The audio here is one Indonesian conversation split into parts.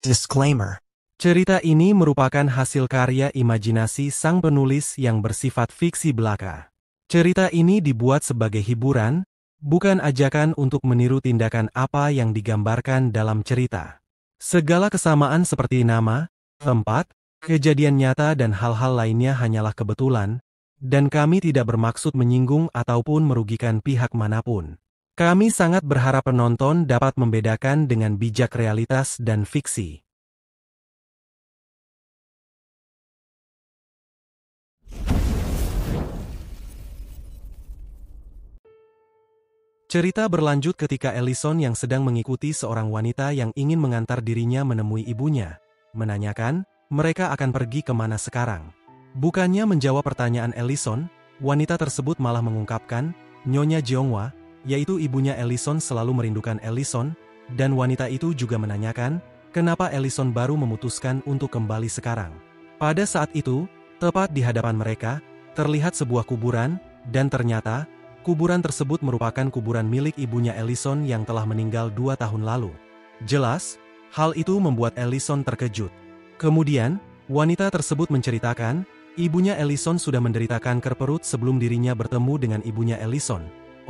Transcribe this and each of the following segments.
Disclaimer. Cerita ini merupakan hasil karya imajinasi sang penulis yang bersifat fiksi belaka. Cerita ini dibuat sebagai hiburan, bukan ajakan untuk meniru tindakan apa yang digambarkan dalam cerita. Segala kesamaan seperti nama, tempat, kejadian nyata dan hal-hal lainnya hanyalah kebetulan, dan kami tidak bermaksud menyinggung ataupun merugikan pihak manapun. Kami sangat berharap penonton dapat membedakan dengan bijak realitas dan fiksi. Cerita berlanjut ketika Ellison yang sedang mengikuti seorang wanita yang ingin mengantar dirinya menemui ibunya, menanyakan, mereka akan pergi kemana sekarang. Bukannya menjawab pertanyaan Ellison, wanita tersebut malah mengungkapkan, Nyonya Jeonghwa, yaitu ibunya Ellison selalu merindukan Ellison, dan wanita itu juga menanyakan, kenapa Ellison baru memutuskan untuk kembali sekarang. Pada saat itu, tepat di hadapan mereka, terlihat sebuah kuburan, dan ternyata, kuburan tersebut merupakan kuburan milik ibunya Ellison yang telah meninggal 2 tahun lalu. Jelas, hal itu membuat Ellison terkejut. Kemudian, wanita tersebut menceritakan, ibunya Ellison sudah menderita kanker perut sebelum dirinya bertemu dengan ibunya Ellison.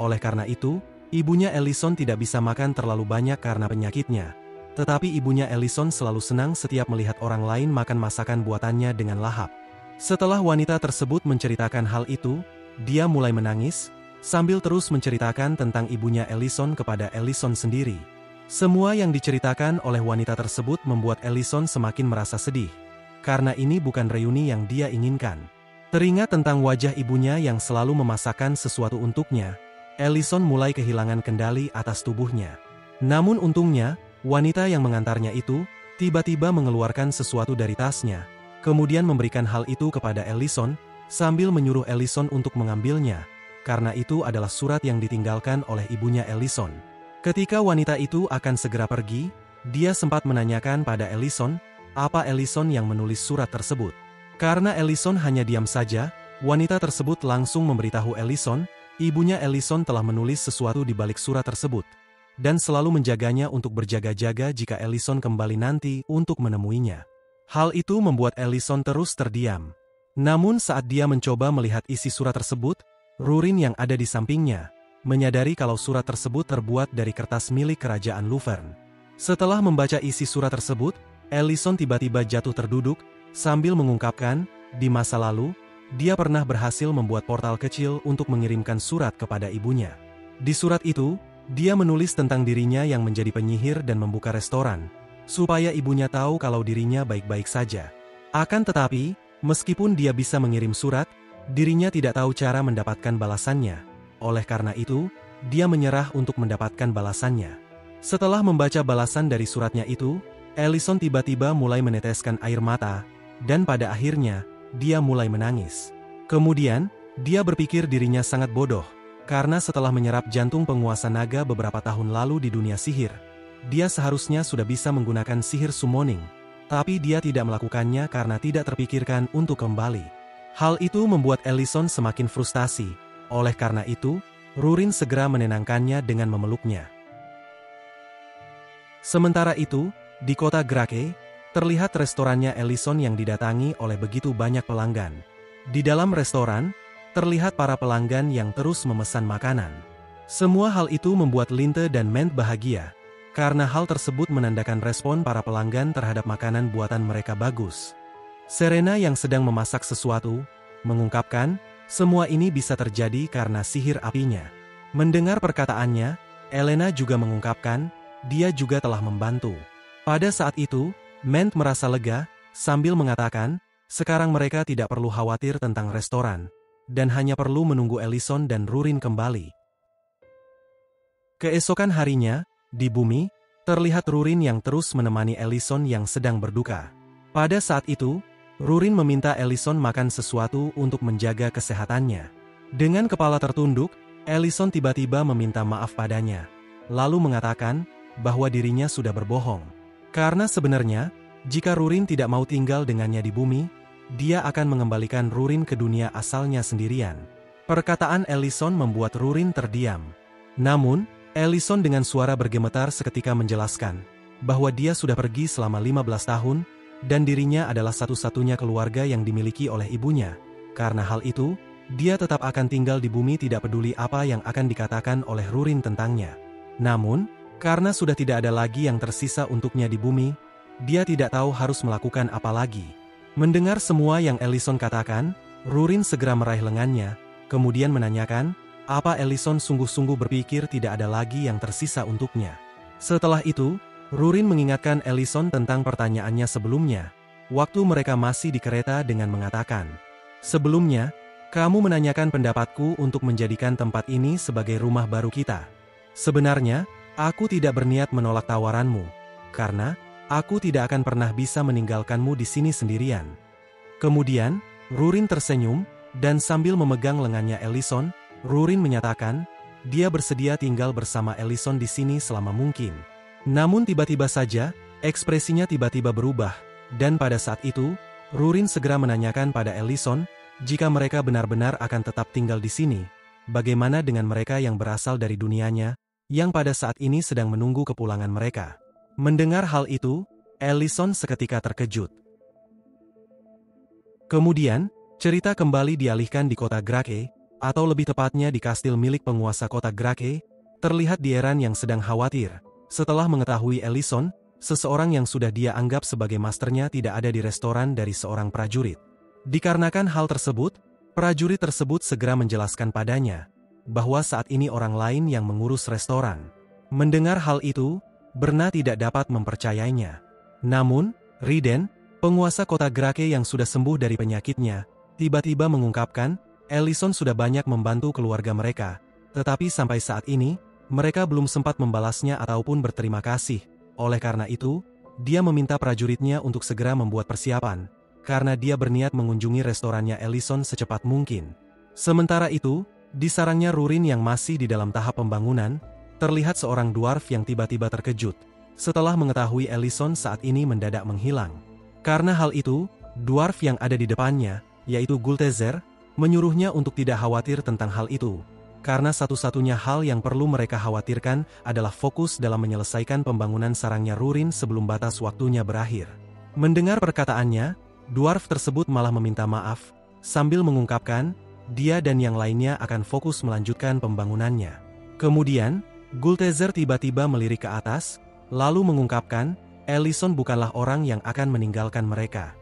Oleh karena itu, ibunya Ellison tidak bisa makan terlalu banyak karena penyakitnya. Tetapi ibunya Ellison selalu senang setiap melihat orang lain makan masakan buatannya dengan lahap. Setelah wanita tersebut menceritakan hal itu, dia mulai menangis, sambil terus menceritakan tentang ibunya Ellison kepada Ellison sendiri. Semua yang diceritakan oleh wanita tersebut membuat Ellison semakin merasa sedih. Karena ini bukan reuni yang dia inginkan. Teringat tentang wajah ibunya yang selalu memasakkan sesuatu untuknya, Ellison mulai kehilangan kendali atas tubuhnya. Namun untungnya, wanita yang mengantarnya itu, tiba-tiba mengeluarkan sesuatu dari tasnya, kemudian memberikan hal itu kepada Ellison, sambil menyuruh Ellison untuk mengambilnya. Karena itu adalah surat yang ditinggalkan oleh ibunya Ellison. Ketika wanita itu akan segera pergi, dia sempat menanyakan pada Ellison, apa Ellison yang menulis surat tersebut. Karena Ellison hanya diam saja, wanita tersebut langsung memberitahu Ellison, ibunya Ellison telah menulis sesuatu di balik surat tersebut, dan selalu menjaganya untuk berjaga-jaga jika Ellison kembali nanti untuk menemuinya. Hal itu membuat Ellison terus terdiam. Namun saat dia mencoba melihat isi surat tersebut, Rurin yang ada di sampingnya, menyadari kalau surat tersebut terbuat dari kertas milik kerajaan Luverne. Setelah membaca isi surat tersebut, Ellison tiba-tiba jatuh terduduk, sambil mengungkapkan, di masa lalu, dia pernah berhasil membuat portal kecil untuk mengirimkan surat kepada ibunya. Di surat itu, dia menulis tentang dirinya yang menjadi penyihir dan membuka restoran, supaya ibunya tahu kalau dirinya baik-baik saja. Akan tetapi, meskipun dia bisa mengirim surat, dirinya tidak tahu cara mendapatkan balasannya. Oleh karena itu, dia menyerah untuk mendapatkan balasannya. Setelah membaca balasan dari suratnya itu, Ellison tiba-tiba mulai meneteskan air mata, dan pada akhirnya, dia mulai menangis. Kemudian, dia berpikir dirinya sangat bodoh, karena setelah menyerap jantung penguasa naga beberapa tahun lalu di dunia sihir, dia seharusnya sudah bisa menggunakan sihir summoning, tapi dia tidak melakukannya karena tidak terpikirkan untuk kembali. Hal itu membuat Ellison semakin frustasi. Oleh karena itu, Rurin segera menenangkannya dengan memeluknya. Sementara itu, di kota Grake, terlihat restorannya Ellison yang didatangi oleh begitu banyak pelanggan. Di dalam restoran, terlihat para pelanggan yang terus memesan makanan. Semua hal itu membuat Linte dan Ment bahagia, karena hal tersebut menandakan respon para pelanggan terhadap makanan buatan mereka bagus. Serena yang sedang memasak sesuatu, mengungkapkan, semua ini bisa terjadi karena sihir apinya. Mendengar perkataannya, Elena juga mengungkapkan, dia juga telah membantu. Pada saat itu, Ment merasa lega, sambil mengatakan, sekarang mereka tidak perlu khawatir tentang restoran, dan hanya perlu menunggu Ellison dan Rurin kembali. Keesokan harinya, di bumi, terlihat Rurin yang terus menemani Ellison yang sedang berduka. Pada saat itu, Rurin meminta Ellison makan sesuatu untuk menjaga kesehatannya. Dengan kepala tertunduk, Ellison tiba-tiba meminta maaf padanya, lalu mengatakan bahwa dirinya sudah berbohong. Karena sebenarnya, jika Rurin tidak mau tinggal dengannya di bumi, dia akan mengembalikan Rurin ke dunia asalnya sendirian. Perkataan Ellison membuat Rurin terdiam. Namun, Ellison dengan suara bergemetar seketika menjelaskan, bahwa dia sudah pergi selama 15 tahun, dan dirinya adalah satu-satunya keluarga yang dimiliki oleh ibunya. Karena hal itu, dia tetap akan tinggal di bumi tidak peduli apa yang akan dikatakan oleh Rurin tentangnya. Namun, karena sudah tidak ada lagi yang tersisa untuknya di bumi, dia tidak tahu harus melakukan apa lagi. Mendengar semua yang Ellison katakan, Rurin segera meraih lengannya, kemudian menanyakan, apa Ellison sungguh-sungguh berpikir tidak ada lagi yang tersisa untuknya. Setelah itu, Rurin mengingatkan Ellison tentang pertanyaannya sebelumnya, waktu mereka masih di kereta dengan mengatakan, sebelumnya, kamu menanyakan pendapatku untuk menjadikan tempat ini sebagai rumah baru kita. Sebenarnya, aku tidak berniat menolak tawaranmu, karena aku tidak akan pernah bisa meninggalkanmu di sini sendirian. Kemudian, Rurin tersenyum, dan sambil memegang lengannya Ellison, Rurin menyatakan, dia bersedia tinggal bersama Ellison di sini selama mungkin. Namun tiba-tiba saja, ekspresinya tiba-tiba berubah, dan pada saat itu, Rurin segera menanyakan pada Ellison, jika mereka benar-benar akan tetap tinggal di sini, bagaimana dengan mereka yang berasal dari dunianya, yang pada saat ini sedang menunggu kepulangan mereka. Mendengar hal itu, Ellison seketika terkejut. Kemudian, cerita kembali dialihkan di kota Grake, atau lebih tepatnya di kastil milik penguasa kota Grake. Terlihat Dieran yang sedang khawatir, setelah mengetahui Ellison, seseorang yang sudah dia anggap sebagai masternya tidak ada di restoran dari seorang prajurit. Dikarenakan hal tersebut, prajurit tersebut segera menjelaskan padanya, bahwa saat ini orang lain yang mengurus restoran. Mendengar hal itu, Berna tidak dapat mempercayainya. Namun, Riden, penguasa kota Grake yang sudah sembuh dari penyakitnya, tiba-tiba mengungkapkan, Ellison sudah banyak membantu keluarga mereka, tetapi sampai saat ini, mereka belum sempat membalasnya ataupun berterima kasih. Oleh karena itu, dia meminta prajuritnya untuk segera membuat persiapan, karena dia berniat mengunjungi restorannya Ellison secepat mungkin. Sementara itu, di sarangnya Rurin yang masih di dalam tahap pembangunan, terlihat seorang dwarf yang tiba-tiba terkejut, setelah mengetahui Ellison saat ini mendadak menghilang. Karena hal itu, dwarf yang ada di depannya, yaitu Gultezer, menyuruhnya untuk tidak khawatir tentang hal itu, karena satu-satunya hal yang perlu mereka khawatirkan adalah fokus dalam menyelesaikan pembangunan sarangnya Rurin sebelum batas waktunya berakhir. Mendengar perkataannya, dwarf tersebut malah meminta maaf, sambil mengungkapkan, dia dan yang lainnya akan fokus melanjutkan pembangunannya. Kemudian, Gultezer tiba-tiba melirik ke atas, lalu mengungkapkan, Ellison bukanlah orang yang akan meninggalkan mereka.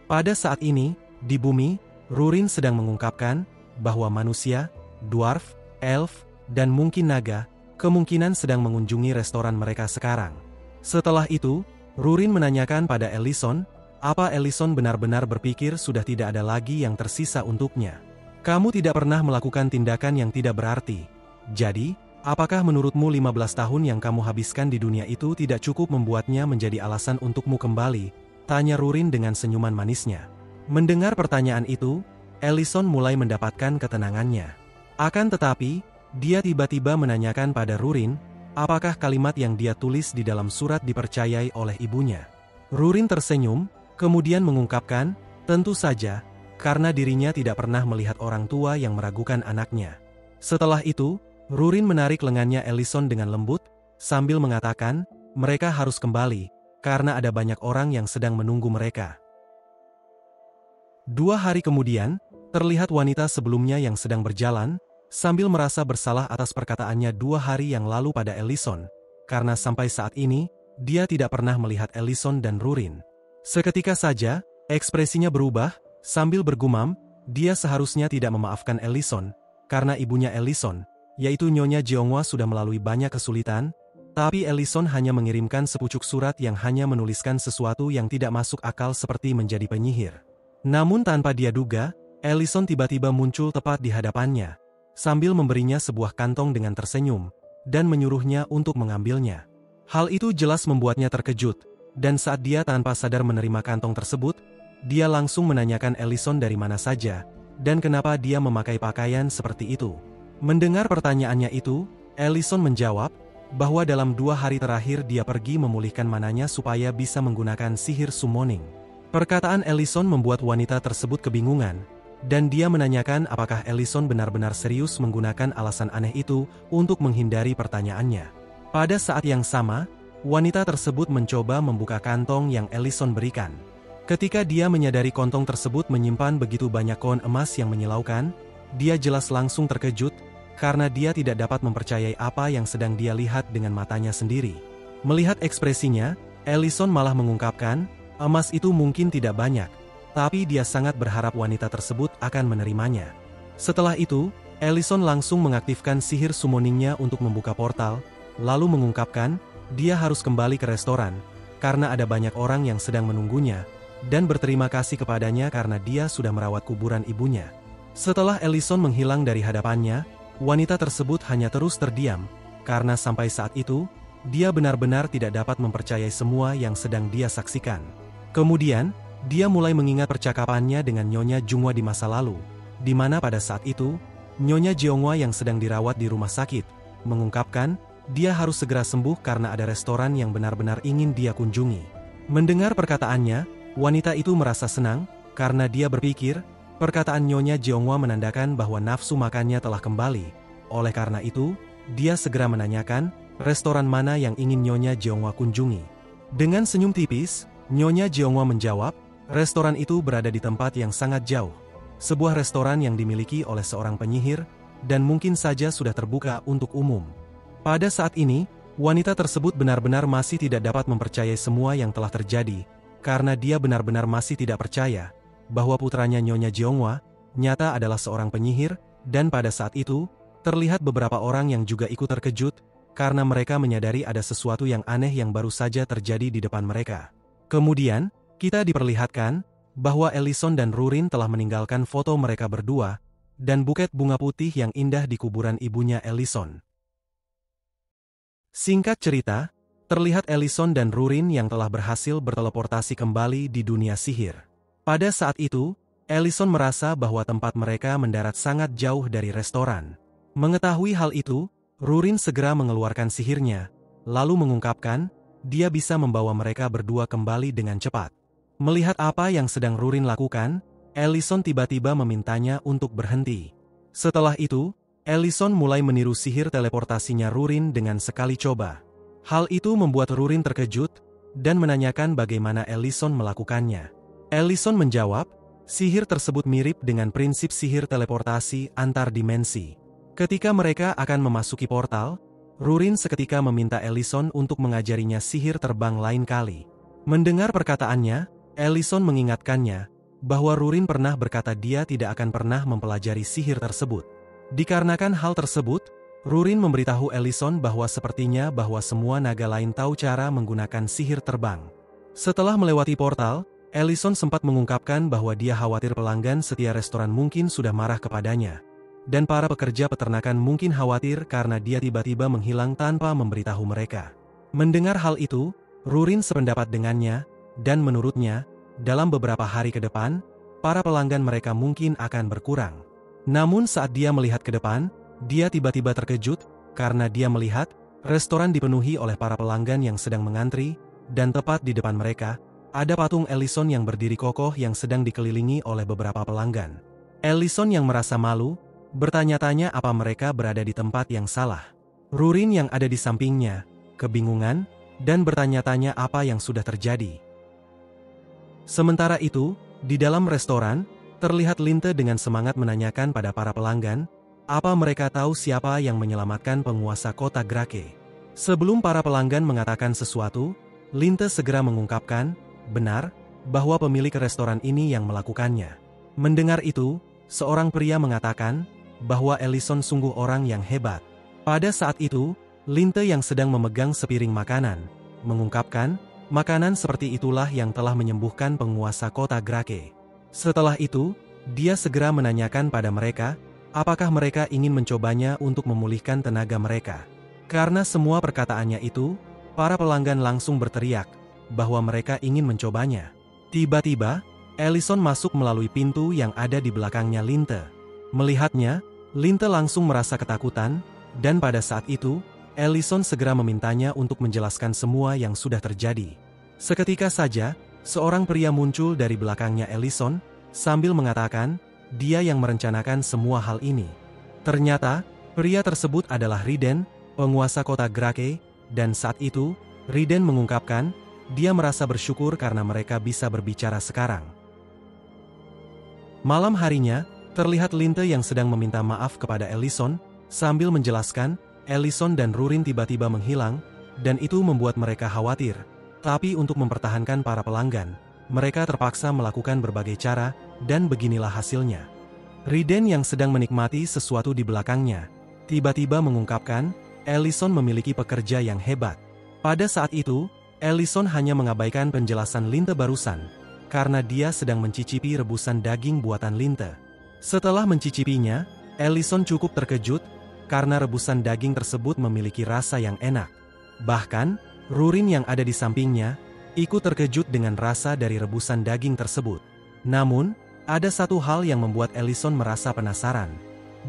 Pada saat ini, di bumi, Rurin sedang mengungkapkan bahwa manusia, dwarf, elf, dan mungkin naga, kemungkinan sedang mengunjungi restoran mereka sekarang. Setelah itu, Rurin menanyakan pada Ellison, apa Ellison benar-benar berpikir sudah tidak ada lagi yang tersisa untuknya. Kamu tidak pernah melakukan tindakan yang tidak berarti. Jadi, apakah menurutmu 15 tahun yang kamu habiskan di dunia itu tidak cukup membuatnya menjadi alasan untukmu kembali? Tanya Rurin dengan senyuman manisnya. Mendengar pertanyaan itu, Ellison mulai mendapatkan ketenangannya. Akan tetapi, dia tiba-tiba menanyakan pada Rurin, apakah kalimat yang dia tulis di dalam surat dipercayai oleh ibunya. Rurin tersenyum, kemudian mengungkapkan, tentu saja, karena dirinya tidak pernah melihat orang tua yang meragukan anaknya. Setelah itu, Rurin menarik lengannya Ellison dengan lembut, sambil mengatakan, mereka harus kembali, karena ada banyak orang yang sedang menunggu mereka. 2 hari kemudian, terlihat wanita sebelumnya yang sedang berjalan, sambil merasa bersalah atas perkataannya 2 hari yang lalu pada Ellison, karena sampai saat ini, dia tidak pernah melihat Ellison dan Rurin. Seketika saja, ekspresinya berubah, sambil bergumam, dia seharusnya tidak memaafkan Ellison, karena ibunya Ellison, yaitu Nyonya Jeonghwa sudah melalui banyak kesulitan, tapi Ellison hanya mengirimkan sepucuk surat yang hanya menuliskan sesuatu yang tidak masuk akal seperti menjadi penyihir. Namun tanpa dia duga, Ellison tiba-tiba muncul tepat di hadapannya, sambil memberinya sebuah kantong dengan tersenyum, dan menyuruhnya untuk mengambilnya. Hal itu jelas membuatnya terkejut, dan saat dia tanpa sadar menerima kantong tersebut, dia langsung menanyakan Ellison dari mana saja, dan kenapa dia memakai pakaian seperti itu. Mendengar pertanyaannya itu, Ellison menjawab, bahwa dalam 2 hari terakhir dia pergi memulihkan mananya supaya bisa menggunakan sihir summoning. Perkataan Ellison membuat wanita tersebut kebingungan, dan dia menanyakan apakah Ellison benar-benar serius menggunakan alasan aneh itu untuk menghindari pertanyaannya. Pada saat yang sama, wanita tersebut mencoba membuka kantong yang Ellison berikan. Ketika dia menyadari kantong tersebut menyimpan begitu banyak koin emas yang menyilaukan, dia jelas langsung terkejut, karena dia tidak dapat mempercayai apa yang sedang dia lihat dengan matanya sendiri. Melihat ekspresinya, Ellison malah mengungkapkan, emas itu mungkin tidak banyak, tapi dia sangat berharap wanita tersebut akan menerimanya. Setelah itu, Ellison langsung mengaktifkan sihir summoningnya untuk membuka portal, lalu mengungkapkan, dia harus kembali ke restoran, karena ada banyak orang yang sedang menunggunya, dan berterima kasih kepadanya karena dia sudah merawat kuburan ibunya. Setelah Ellison menghilang dari hadapannya, wanita tersebut hanya terus terdiam, karena sampai saat itu, dia benar-benar tidak dapat mempercayai semua yang sedang dia saksikan. Kemudian, dia mulai mengingat percakapannya dengan Nyonya Junghwa di masa lalu, di mana pada saat itu, Nyonya Jeonghwa yang sedang dirawat di rumah sakit, mengungkapkan, dia harus segera sembuh karena ada restoran yang benar-benar ingin dia kunjungi. Mendengar perkataannya, wanita itu merasa senang, karena dia berpikir, perkataan Nyonya Jeonghwa menandakan bahwa nafsu makannya telah kembali. Oleh karena itu, dia segera menanyakan, restoran mana yang ingin Nyonya Jeonghwa kunjungi. Dengan senyum tipis, Nyonya Jeonghwa menjawab, restoran itu berada di tempat yang sangat jauh. Sebuah restoran yang dimiliki oleh seorang penyihir, dan mungkin saja sudah terbuka untuk umum. Pada saat ini, wanita tersebut benar-benar masih tidak dapat mempercayai semua yang telah terjadi, karena dia benar-benar masih tidak percaya bahwa putranya Nyonya Jeonghwa nyata adalah seorang penyihir, dan pada saat itu, terlihat beberapa orang yang juga ikut terkejut, karena mereka menyadari ada sesuatu yang aneh yang baru saja terjadi di depan mereka. Kemudian, kita diperlihatkan bahwa Ellison dan Rurin telah meninggalkan foto mereka berdua, dan buket bunga putih yang indah di kuburan ibunya Ellison. Singkat cerita, terlihat Ellison dan Rurin yang telah berhasil berteleportasi kembali di dunia sihir. Pada saat itu, Ellison merasa bahwa tempat mereka mendarat sangat jauh dari restoran. Mengetahui hal itu, Rurin segera mengeluarkan sihirnya, lalu mengungkapkan, dia bisa membawa mereka berdua kembali dengan cepat. Melihat apa yang sedang Rurin lakukan, Ellison tiba-tiba memintanya untuk berhenti. Setelah itu, Ellison mulai meniru sihir teleportasinya Rurin dengan sekali coba. Hal itu membuat Rurin terkejut, dan menanyakan bagaimana Ellison melakukannya. Ellison menjawab, sihir tersebut mirip dengan prinsip sihir teleportasi antar dimensi. Ketika mereka akan memasuki portal, Rurin seketika meminta Ellison untuk mengajarinya sihir terbang lain kali. Mendengar perkataannya, Ellison mengingatkannya bahwa Rurin pernah berkata dia tidak akan pernah mempelajari sihir tersebut. Dikarenakan hal tersebut, Rurin memberitahu Ellison bahwa sepertinya bahwa semua naga lain tahu cara menggunakan sihir terbang. Setelah melewati portal, Ellison sempat mengungkapkan bahwa dia khawatir pelanggan setia restoran mungkin sudah marah kepadanya. Dan para pekerja peternakan mungkin khawatir karena dia tiba-tiba menghilang tanpa memberitahu mereka. Mendengar hal itu, Rurin sependapat dengannya, dan menurutnya, dalam beberapa hari ke depan, para pelanggan mereka mungkin akan berkurang. Namun saat dia melihat ke depan, dia tiba-tiba terkejut, karena dia melihat, restoran dipenuhi oleh para pelanggan yang sedang mengantri, dan tepat di depan mereka, ada patung Ellison yang berdiri kokoh yang sedang dikelilingi oleh beberapa pelanggan. Ellison yang merasa malu, bertanya-tanya apa mereka berada di tempat yang salah. Rurin yang ada di sampingnya, kebingungan, dan bertanya-tanya apa yang sudah terjadi. Sementara itu, di dalam restoran, terlihat Linte dengan semangat menanyakan pada para pelanggan, apa mereka tahu siapa yang menyelamatkan penguasa kota Grake. Sebelum para pelanggan mengatakan sesuatu, Linte segera mengungkapkan, benar, bahwa pemilik restoran ini yang melakukannya. Mendengar itu, seorang pria mengatakan, bahwa Ellison sungguh orang yang hebat. Pada saat itu, Linte yang sedang memegang sepiring makanan, mengungkapkan, makanan seperti itulah yang telah menyembuhkan penguasa kota Grake. Setelah itu, dia segera menanyakan pada mereka, apakah mereka ingin mencobanya untuk memulihkan tenaga mereka. Karena semua perkataannya itu, para pelanggan langsung berteriak, bahwa mereka ingin mencobanya. Tiba-tiba, Ellison masuk melalui pintu yang ada di belakangnya Linte. Melihatnya, Linte langsung merasa ketakutan, dan pada saat itu, Ellison segera memintanya untuk menjelaskan semua yang sudah terjadi. Seketika saja, seorang pria muncul dari belakangnya Ellison, sambil mengatakan, dia yang merencanakan semua hal ini. Ternyata, pria tersebut adalah Riden, penguasa kota Grake, dan saat itu, Riden mengungkapkan, dia merasa bersyukur karena mereka bisa berbicara sekarang. Malam harinya, terlihat Linte yang sedang meminta maaf kepada Ellison, sambil menjelaskan, Ellison dan Rurin tiba-tiba menghilang, dan itu membuat mereka khawatir. Tapi untuk mempertahankan para pelanggan, mereka terpaksa melakukan berbagai cara, dan beginilah hasilnya. Riden yang sedang menikmati sesuatu di belakangnya, tiba-tiba mengungkapkan, Ellison memiliki pekerja yang hebat. Pada saat itu, Ellison hanya mengabaikan penjelasan Linte barusan, karena dia sedang mencicipi rebusan daging buatan Linte. Setelah mencicipinya, Ellison cukup terkejut, karena rebusan daging tersebut memiliki rasa yang enak. Bahkan, Rurin yang ada di sampingnya, ikut terkejut dengan rasa dari rebusan daging tersebut. Namun, ada satu hal yang membuat Ellison merasa penasaran.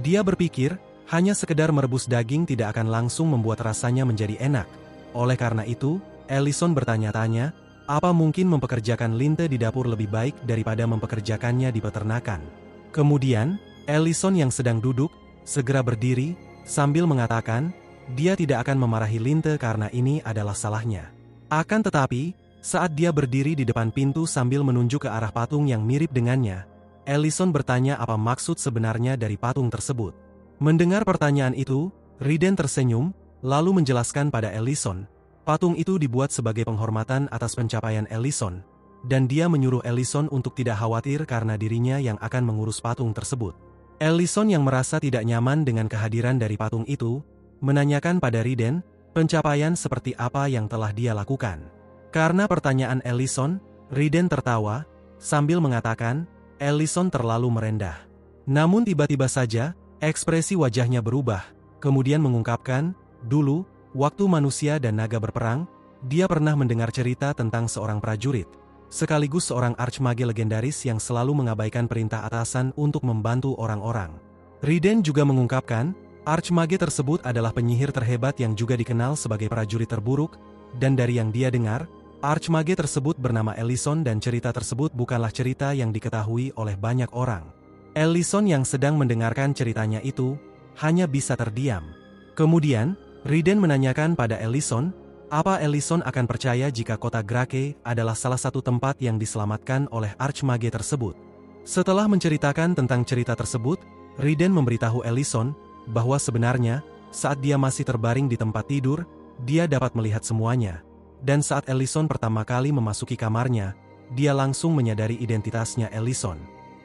Dia berpikir, hanya sekedar merebus daging tidak akan langsung membuat rasanya menjadi enak. Oleh karena itu, Ellison bertanya-tanya, apa mungkin mempekerjakan Linte di dapur lebih baik daripada mempekerjakannya di peternakan. Kemudian, Ellison yang sedang duduk, segera berdiri, sambil mengatakan, dia tidak akan memarahi Linte karena ini adalah salahnya. Akan tetapi, saat dia berdiri di depan pintu sambil menunjuk ke arah patung yang mirip dengannya, Ellison bertanya apa maksud sebenarnya dari patung tersebut. Mendengar pertanyaan itu, Riden tersenyum, lalu menjelaskan pada Ellison, patung itu dibuat sebagai penghormatan atas pencapaian Ellison, dan dia menyuruh Ellison untuk tidak khawatir karena dirinya yang akan mengurus patung tersebut. Ellison yang merasa tidak nyaman dengan kehadiran dari patung itu, menanyakan pada Riden, pencapaian seperti apa yang telah dia lakukan. Karena pertanyaan Ellison, Riden tertawa, sambil mengatakan, Ellison terlalu merendah. Namun tiba-tiba saja, ekspresi wajahnya berubah, kemudian mengungkapkan, dulu, waktu manusia dan naga berperang, dia pernah mendengar cerita tentang seorang prajurit, sekaligus seorang archmage legendaris yang selalu mengabaikan perintah atasan untuk membantu orang-orang. Riden juga mengungkapkan, archmage tersebut adalah penyihir terhebat yang juga dikenal sebagai prajurit terburuk, dan dari yang dia dengar, archmage tersebut bernama Ellison dan cerita tersebut bukanlah cerita yang diketahui oleh banyak orang. Ellison yang sedang mendengarkan ceritanya itu, hanya bisa terdiam. Kemudian, Riden menanyakan pada Ellison, apa Ellison akan percaya jika kota Grake adalah salah satu tempat yang diselamatkan oleh archmage tersebut. Setelah menceritakan tentang cerita tersebut, Riden memberitahu Ellison, bahwa sebenarnya, saat dia masih terbaring di tempat tidur, dia dapat melihat semuanya. Dan saat Ellison pertama kali memasuki kamarnya, dia langsung menyadari identitasnya Ellison.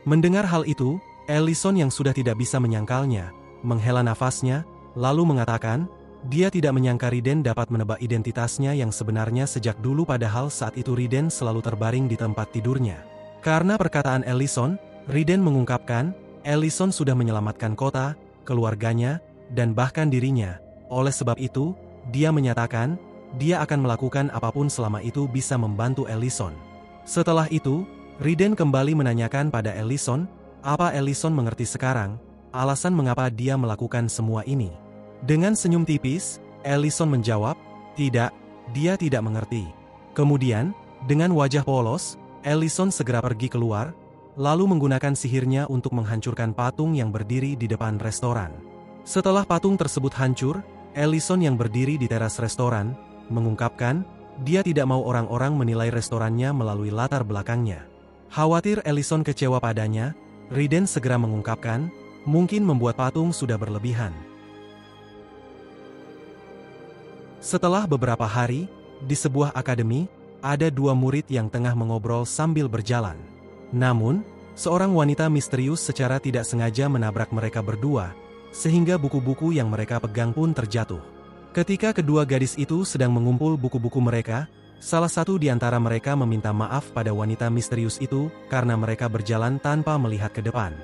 Mendengar hal itu, Ellison yang sudah tidak bisa menyangkalnya, menghela nafasnya, lalu mengatakan, dia tidak menyangka Riden dapat menebak identitasnya yang sebenarnya sejak dulu padahal saat itu Riden selalu terbaring di tempat tidurnya. Karena perkataan Ellison, Riden mengungkapkan, Ellison sudah menyelamatkan kota, keluarganya, dan bahkan dirinya. Oleh sebab itu, dia menyatakan, dia akan melakukan apapun selama itu bisa membantu Ellison. Setelah itu, Riden kembali menanyakan pada Ellison, apa Ellison mengerti sekarang, alasan mengapa dia melakukan semua ini. Dengan senyum tipis, Ellison menjawab, tidak, dia tidak mengerti. Kemudian, dengan wajah polos, Ellison segera pergi keluar, lalu menggunakan sihirnya untuk menghancurkan patung yang berdiri di depan restoran. Setelah patung tersebut hancur, Ellison yang berdiri di teras restoran, mengungkapkan, dia tidak mau orang-orang menilai restorannya melalui latar belakangnya. Khawatir Ellison kecewa padanya, Riden segera mengungkapkan, mungkin membuat patung sudah berlebihan. Setelah beberapa hari, di sebuah akademi, ada dua murid yang tengah mengobrol sambil berjalan. Namun, seorang wanita misterius secara tidak sengaja menabrak mereka berdua, sehingga buku-buku yang mereka pegang pun terjatuh. Ketika kedua gadis itu sedang mengumpul buku-buku mereka, salah satu di antara mereka meminta maaf pada wanita misterius itu karena mereka berjalan tanpa melihat ke depan.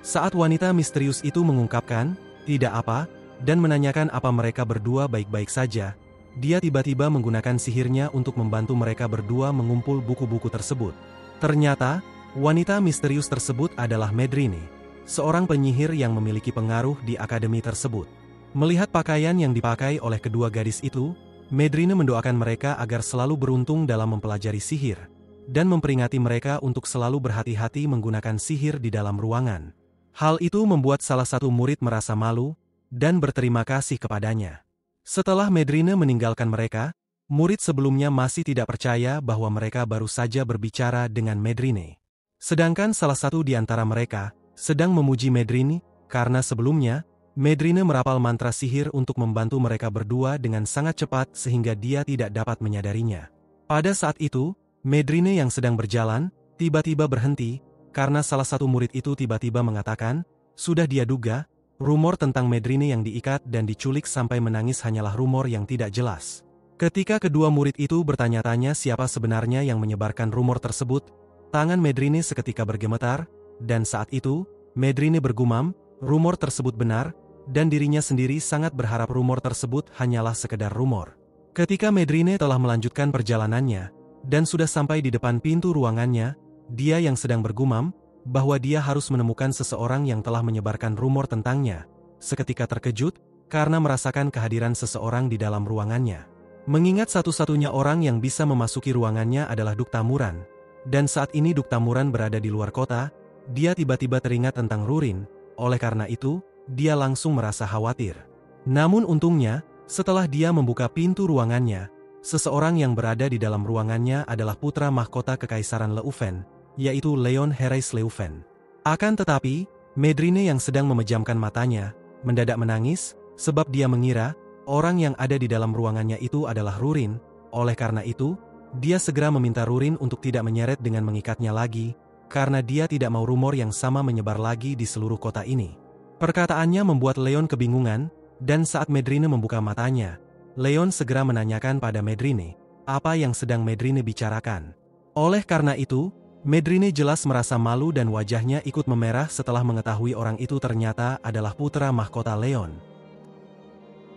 Saat wanita misterius itu mengungkapkan, tidak apa, dan menanyakan apa mereka berdua baik-baik saja, dia tiba-tiba menggunakan sihirnya untuk membantu mereka berdua mengumpul buku-buku tersebut. Ternyata, wanita misterius tersebut adalah Medrine, seorang penyihir yang memiliki pengaruh di akademi tersebut. Melihat pakaian yang dipakai oleh kedua gadis itu, Medrine mendoakan mereka agar selalu beruntung dalam mempelajari sihir, dan memperingatkan mereka untuk selalu berhati-hati menggunakan sihir di dalam ruangan. Hal itu membuat salah satu murid merasa malu, dan berterima kasih kepadanya. Setelah Medrine meninggalkan mereka, murid sebelumnya masih tidak percaya bahwa mereka baru saja berbicara dengan Medrine. Sedangkan salah satu di antara mereka sedang memuji Medrine, karena sebelumnya, Medrine merapal mantra sihir untuk membantu mereka berdua dengan sangat cepat sehingga dia tidak dapat menyadarinya. Pada saat itu, Medrine yang sedang berjalan, tiba-tiba berhenti, karena salah satu murid itu tiba-tiba mengatakan, sudah dia duga, rumor tentang Medrine yang diikat dan diculik sampai menangis hanyalah rumor yang tidak jelas. Ketika kedua murid itu bertanya-tanya siapa sebenarnya yang menyebarkan rumor tersebut, tangan Medrine seketika bergemetar, dan saat itu, Medrine bergumam, rumor tersebut benar, dan dirinya sendiri sangat berharap rumor tersebut hanyalah sekedar rumor. Ketika Medrine telah melanjutkan perjalanannya, dan sudah sampai di depan pintu ruangannya, dia yang sedang bergumam, bahwa dia harus menemukan seseorang yang telah menyebarkan rumor tentangnya, seketika terkejut, karena merasakan kehadiran seseorang di dalam ruangannya. Mengingat satu-satunya orang yang bisa memasuki ruangannya adalah Duk Tamuran, dan saat ini Duk Tamuran berada di luar kota, dia tiba-tiba teringat tentang Rurin, oleh karena itu, dia langsung merasa khawatir. Namun untungnya, setelah dia membuka pintu ruangannya, seseorang yang berada di dalam ruangannya adalah putra mahkota Kekaisaran Leuven, yaitu Leon Herais Leuven. Akan tetapi, Medrine yang sedang memejamkan matanya, mendadak menangis, sebab dia mengira, orang yang ada di dalam ruangannya itu adalah Rurin, oleh karena itu, dia segera meminta Rurin untuk tidak menyeret dengan mengikatnya lagi, karena dia tidak mau rumor yang sama menyebar lagi di seluruh kota ini. Perkataannya membuat Leon kebingungan, dan saat Medrine membuka matanya, Leon segera menanyakan pada Medrine, apa yang sedang Medrine bicarakan. Oleh karena itu, Medrine jelas merasa malu dan wajahnya ikut memerah setelah mengetahui orang itu ternyata adalah putra mahkota Leon.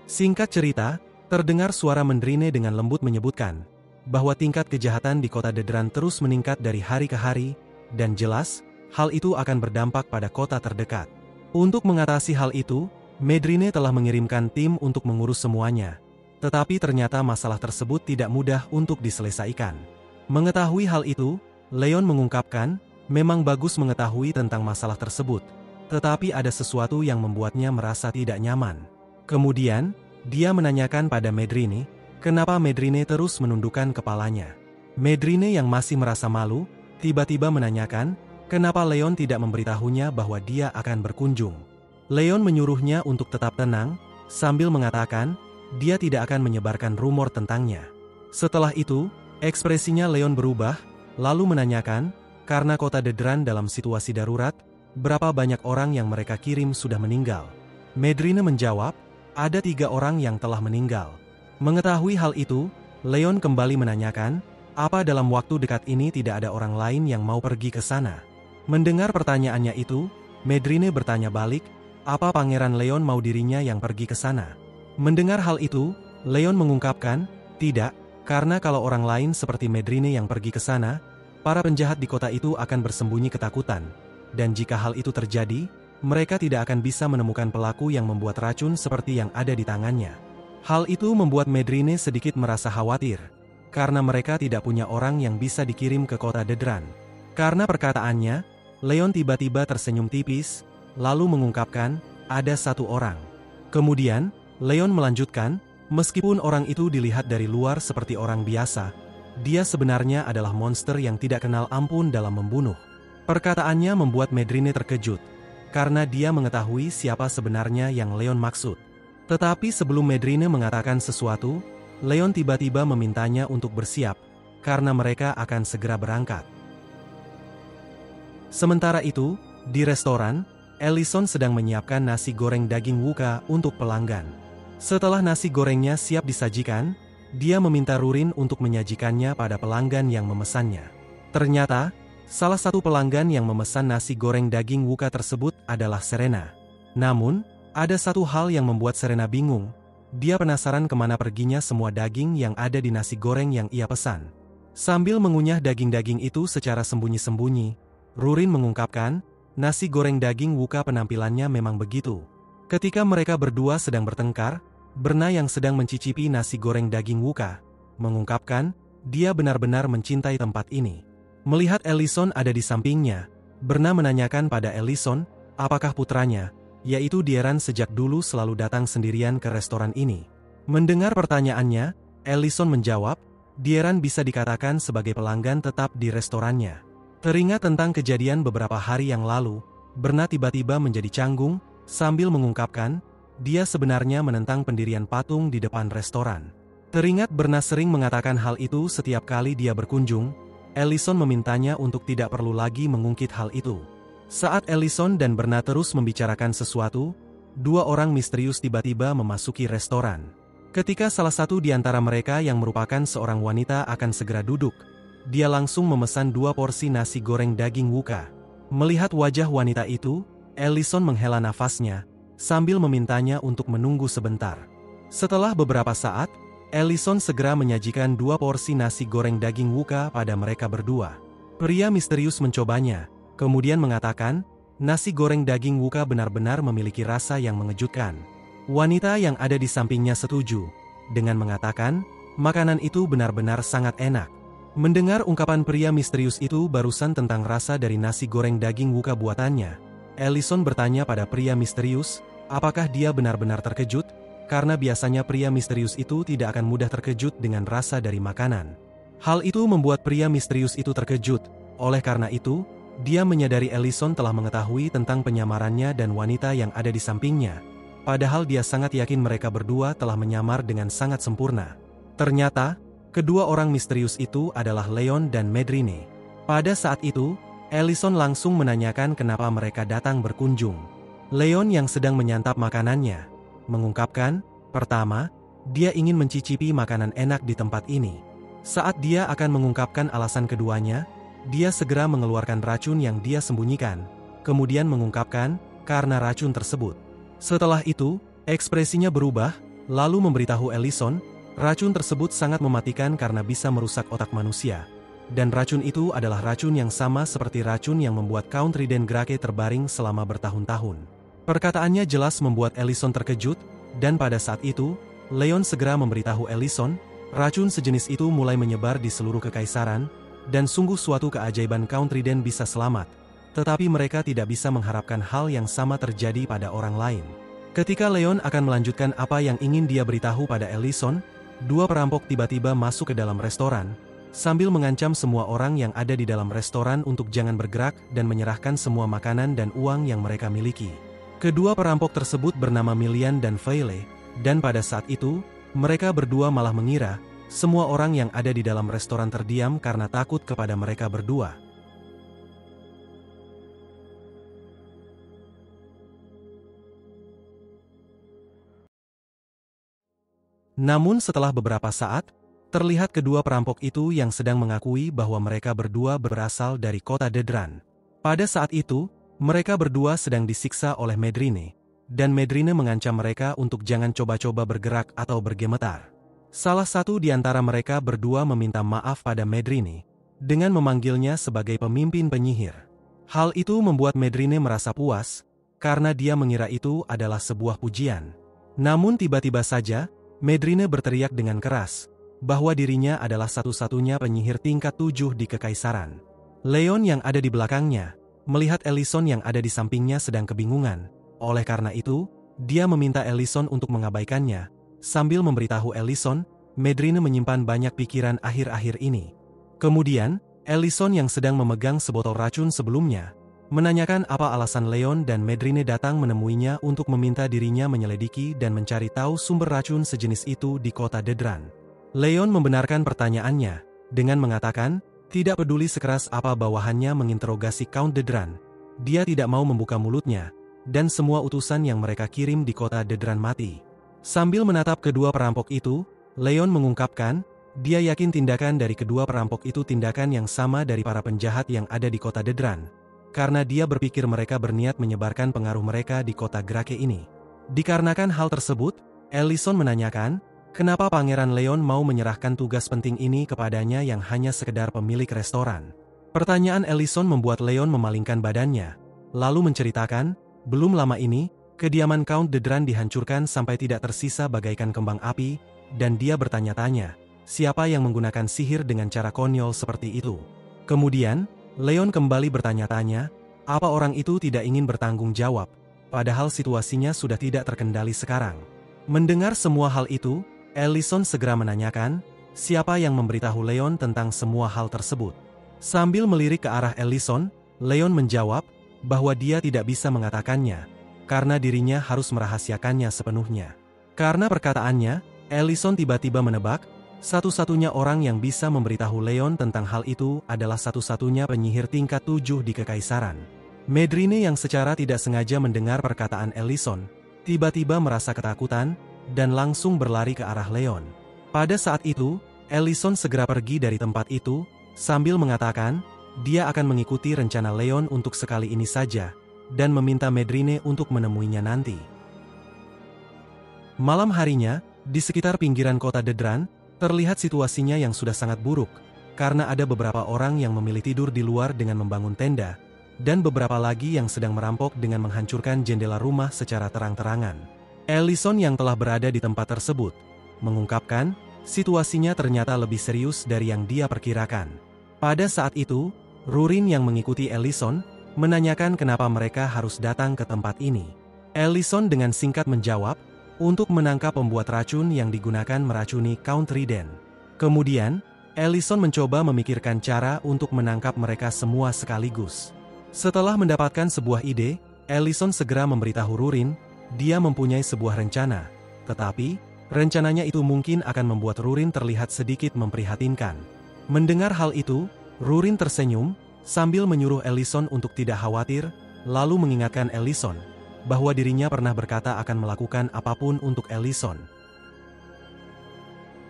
Singkat cerita, terdengar suara Medrine dengan lembut menyebutkan bahwa tingkat kejahatan di kota Dedran terus meningkat dari hari ke hari, dan jelas, hal itu akan berdampak pada kota terdekat. Untuk mengatasi hal itu, Medrine telah mengirimkan tim untuk mengurus semuanya, tetapi ternyata masalah tersebut tidak mudah untuk diselesaikan. Mengetahui hal itu, Leon mengungkapkan, memang bagus mengetahui tentang masalah tersebut, tetapi ada sesuatu yang membuatnya merasa tidak nyaman. Kemudian, dia menanyakan pada Medrine, kenapa Medrine terus menundukkan kepalanya. Medrine yang masih merasa malu, tiba-tiba menanyakan, kenapa Leon tidak memberitahunya bahwa dia akan berkunjung. Leon menyuruhnya untuk tetap tenang, sambil mengatakan, dia tidak akan menyebarkan rumor tentangnya. Setelah itu, ekspresinya Leon berubah, lalu menanyakan, karena kota Dedran dalam situasi darurat, berapa banyak orang yang mereka kirim sudah meninggal. Medrine menjawab, ada 3 orang yang telah meninggal. Mengetahui hal itu, Leon kembali menanyakan, apa dalam waktu dekat ini tidak ada orang lain yang mau pergi ke sana. Mendengar pertanyaannya itu, Medrine bertanya balik, apa Pangeran Leon mau dirinya yang pergi ke sana. Mendengar hal itu, Leon mengungkapkan, tidak, karena kalau orang lain seperti Medrine yang pergi ke sana, para penjahat di kota itu akan bersembunyi ketakutan. Dan jika hal itu terjadi, mereka tidak akan bisa menemukan pelaku yang membuat racun seperti yang ada di tangannya. Hal itu membuat Medrine sedikit merasa khawatir, karena mereka tidak punya orang yang bisa dikirim ke kota Dedran. Karena perkataannya, Leon tiba-tiba tersenyum tipis, lalu mengungkapkan, ada 1 orang. Kemudian, Leon melanjutkan, meskipun orang itu dilihat dari luar seperti orang biasa, dia sebenarnya adalah monster yang tidak kenal ampun dalam membunuh. Perkataannya membuat Medrine terkejut, karena dia mengetahui siapa sebenarnya yang Leon maksud. Tetapi sebelum Medrine mengatakan sesuatu, Leon tiba-tiba memintanya untuk bersiap, karena mereka akan segera berangkat. Sementara itu, di restoran, Ellison sedang menyiapkan nasi goreng daging wuka untuk pelanggan. Setelah nasi gorengnya siap disajikan, dia meminta Rurin untuk menyajikannya pada pelanggan yang memesannya. Ternyata, salah satu pelanggan yang memesan nasi goreng daging wuka tersebut adalah Serena. Namun, ada satu hal yang membuat Serena bingung. Dia penasaran kemana perginya semua daging yang ada di nasi goreng yang ia pesan. Sambil mengunyah daging-daging itu secara sembunyi-sembunyi, Rurin mengungkapkan, nasi goreng daging wuka penampilannya memang begitu. Ketika mereka berdua sedang bertengkar, Berna yang sedang mencicipi nasi goreng daging wuka, mengungkapkan, dia benar-benar mencintai tempat ini. Melihat Ellison ada di sampingnya, Berna menanyakan pada Ellison, apakah putranya, yaitu Dieran sejak dulu selalu datang sendirian ke restoran ini. Mendengar pertanyaannya, Ellison menjawab, Dieran bisa dikatakan sebagai pelanggan tetap di restorannya. Teringat tentang kejadian beberapa hari yang lalu, Berna tiba-tiba menjadi canggung, sambil mengungkapkan, dia sebenarnya menentang pendirian patung di depan restoran. Teringat Berna sering mengatakan hal itu setiap kali dia berkunjung, Ellison memintanya untuk tidak perlu lagi mengungkit hal itu. Saat Ellison dan Berna terus membicarakan sesuatu, dua orang misterius tiba-tiba memasuki restoran. Ketika salah satu di antara mereka yang merupakan seorang wanita akan segera duduk, dia langsung memesan 2 porsi nasi goreng daging wuka. Melihat wajah wanita itu, Ellison menghela nafasnya, sambil memintanya untuk menunggu sebentar. Setelah beberapa saat, Ellison segera menyajikan 2 porsi nasi goreng daging wuka pada mereka berdua. Pria misterius mencobanya, kemudian mengatakan, nasi goreng daging wuka benar-benar memiliki rasa yang mengejutkan. Wanita yang ada di sampingnya setuju, dengan mengatakan, makanan itu benar-benar sangat enak. Mendengar ungkapan pria misterius itu barusan tentang rasa dari nasi goreng daging wuka buatannya, Ellison bertanya pada pria misterius, apakah dia benar-benar terkejut, karena biasanya pria misterius itu tidak akan mudah terkejut dengan rasa dari makanan. Hal itu membuat pria misterius itu terkejut, oleh karena itu, dia menyadari Ellison telah mengetahui tentang penyamarannya dan wanita yang ada di sampingnya. Padahal dia sangat yakin mereka berdua telah menyamar dengan sangat sempurna. Ternyata, kedua orang misterius itu adalah Leon dan Medrine. Pada saat itu, Ellison langsung menanyakan kenapa mereka datang berkunjung. Leon yang sedang menyantap makanannya, mengungkapkan, pertama, dia ingin mencicipi makanan enak di tempat ini. Saat dia akan mengungkapkan alasan keduanya, dia segera mengeluarkan racun yang dia sembunyikan, kemudian mengungkapkan, karena racun tersebut. Setelah itu, ekspresinya berubah, lalu memberitahu Ellison, racun tersebut sangat mematikan karena bisa merusak otak manusia. Dan racun itu adalah racun yang sama seperti racun yang membuat Count Riden Grake terbaring selama bertahun-tahun. Perkataannya jelas membuat Ellison terkejut, dan pada saat itu, Leon segera memberitahu Ellison, racun sejenis itu mulai menyebar di seluruh kekaisaran, dan sungguh suatu keajaiban Count Riden bisa selamat. Tetapi mereka tidak bisa mengharapkan hal yang sama terjadi pada orang lain. Ketika Leon akan melanjutkan apa yang ingin dia beritahu pada Ellison, 2 perampok tiba-tiba masuk ke dalam restoran, sambil mengancam semua orang yang ada di dalam restoran untuk jangan bergerak dan menyerahkan semua makanan dan uang yang mereka miliki. Kedua perampok tersebut bernama Milian dan Feile, dan pada saat itu, mereka berdua malah mengira, semua orang yang ada di dalam restoran terdiam karena takut kepada mereka berdua. Namun setelah beberapa saat, terlihat kedua perampok itu yang sedang mengakui bahwa mereka berdua berasal dari kota Dedran. Pada saat itu, mereka berdua sedang disiksa oleh Medrine, dan Medrine mengancam mereka untuk jangan coba-coba bergerak atau bergemetar. Salah satu di antara mereka berdua meminta maaf pada Medrine, dengan memanggilnya sebagai pemimpin penyihir. Hal itu membuat Medrine merasa puas, karena dia mengira itu adalah sebuah pujian. Namun tiba-tiba saja, Medrine berteriak dengan keras, bahwa dirinya adalah satu-satunya penyihir tingkat 7 di kekaisaran. Leon yang ada di belakangnya, melihat Ellison yang ada di sampingnya sedang kebingungan. Oleh karena itu, dia meminta Ellison untuk mengabaikannya, sambil memberitahu Ellison, Medrine menyimpan banyak pikiran akhir-akhir ini. Kemudian, Ellison yang sedang memegang sebotol racun sebelumnya, menanyakan apa alasan Leon dan Medrine datang menemuinya untuk meminta dirinya menyelidiki dan mencari tahu sumber racun sejenis itu di kota Dedran. Leon membenarkan pertanyaannya, dengan mengatakan, tidak peduli sekeras apa bawahannya menginterogasi Count Dedran, dia tidak mau membuka mulutnya, dan semua utusan yang mereka kirim di kota Dedran mati. Sambil menatap kedua perampok itu, Leon mengungkapkan, dia yakin tindakan dari kedua perampok itu tindakan yang sama dari para penjahat yang ada di kota Dedran. Karena dia berpikir mereka berniat menyebarkan pengaruh mereka di kota Grake ini. Dikarenakan hal tersebut, Ellison menanyakan, kenapa Pangeran Leon mau menyerahkan tugas penting ini kepadanya yang hanya sekedar pemilik restoran. Pertanyaan Ellison membuat Leon memalingkan badannya, lalu menceritakan, belum lama ini, kediaman Count Dedran dihancurkan sampai tidak tersisa bagaikan kembang api, dan dia bertanya-tanya, siapa yang menggunakan sihir dengan cara konyol seperti itu. Kemudian, Leon kembali bertanya-tanya, apa orang itu tidak ingin bertanggung jawab, padahal situasinya sudah tidak terkendali sekarang. Mendengar semua hal itu, Ellison segera menanyakan, siapa yang memberitahu Leon tentang semua hal tersebut. Sambil melirik ke arah Ellison, Leon menjawab bahwa dia tidak bisa mengatakannya, karena dirinya harus merahasiakannya sepenuhnya. Karena perkataannya, Ellison tiba-tiba menebak, satu-satunya orang yang bisa memberitahu Leon tentang hal itu adalah satu-satunya penyihir tingkat 7 di Kekaisaran. Medrine yang secara tidak sengaja mendengar perkataan Ellison, tiba-tiba merasa ketakutan, dan langsung berlari ke arah Leon. Pada saat itu, Ellison segera pergi dari tempat itu, sambil mengatakan, dia akan mengikuti rencana Leon untuk sekali ini saja, dan meminta Medrine untuk menemuinya nanti. Malam harinya, di sekitar pinggiran kota Dedran, terlihat situasinya yang sudah sangat buruk, karena ada beberapa orang yang memilih tidur di luar dengan membangun tenda, dan beberapa lagi yang sedang merampok dengan menghancurkan jendela rumah secara terang-terangan. Ellison yang telah berada di tempat tersebut, mengungkapkan, situasinya ternyata lebih serius dari yang dia perkirakan. Pada saat itu, Rurin yang mengikuti Ellison, menanyakan kenapa mereka harus datang ke tempat ini. Ellison dengan singkat menjawab, untuk menangkap pembuat racun yang digunakan meracuni Count Riden. Kemudian, Ellison mencoba memikirkan cara untuk menangkap mereka semua sekaligus. Setelah mendapatkan sebuah ide, Ellison segera memberitahu Rurin, dia mempunyai sebuah rencana, tetapi, rencananya itu mungkin akan membuat Rurin terlihat sedikit memprihatinkan. Mendengar hal itu, Rurin tersenyum, sambil menyuruh Ellison untuk tidak khawatir, lalu mengingatkan Ellison, bahwa dirinya pernah berkata akan melakukan apapun untuk Ellison.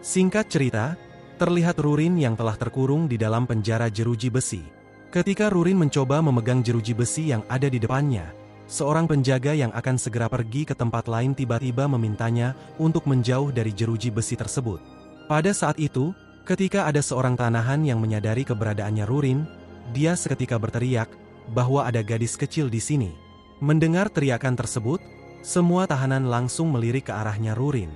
Singkat cerita, terlihat Rurin yang telah terkurung di dalam penjara jeruji besi. Ketika Rurin mencoba memegang jeruji besi yang ada di depannya, seorang penjaga yang akan segera pergi ke tempat lain tiba-tiba memintanya untuk menjauh dari jeruji besi tersebut. Pada saat itu, ketika ada seorang tahanan yang menyadari keberadaannya Rurin, dia seketika berteriak bahwa ada gadis kecil di sini. Mendengar teriakan tersebut, semua tahanan langsung melirik ke arahnya Rurin.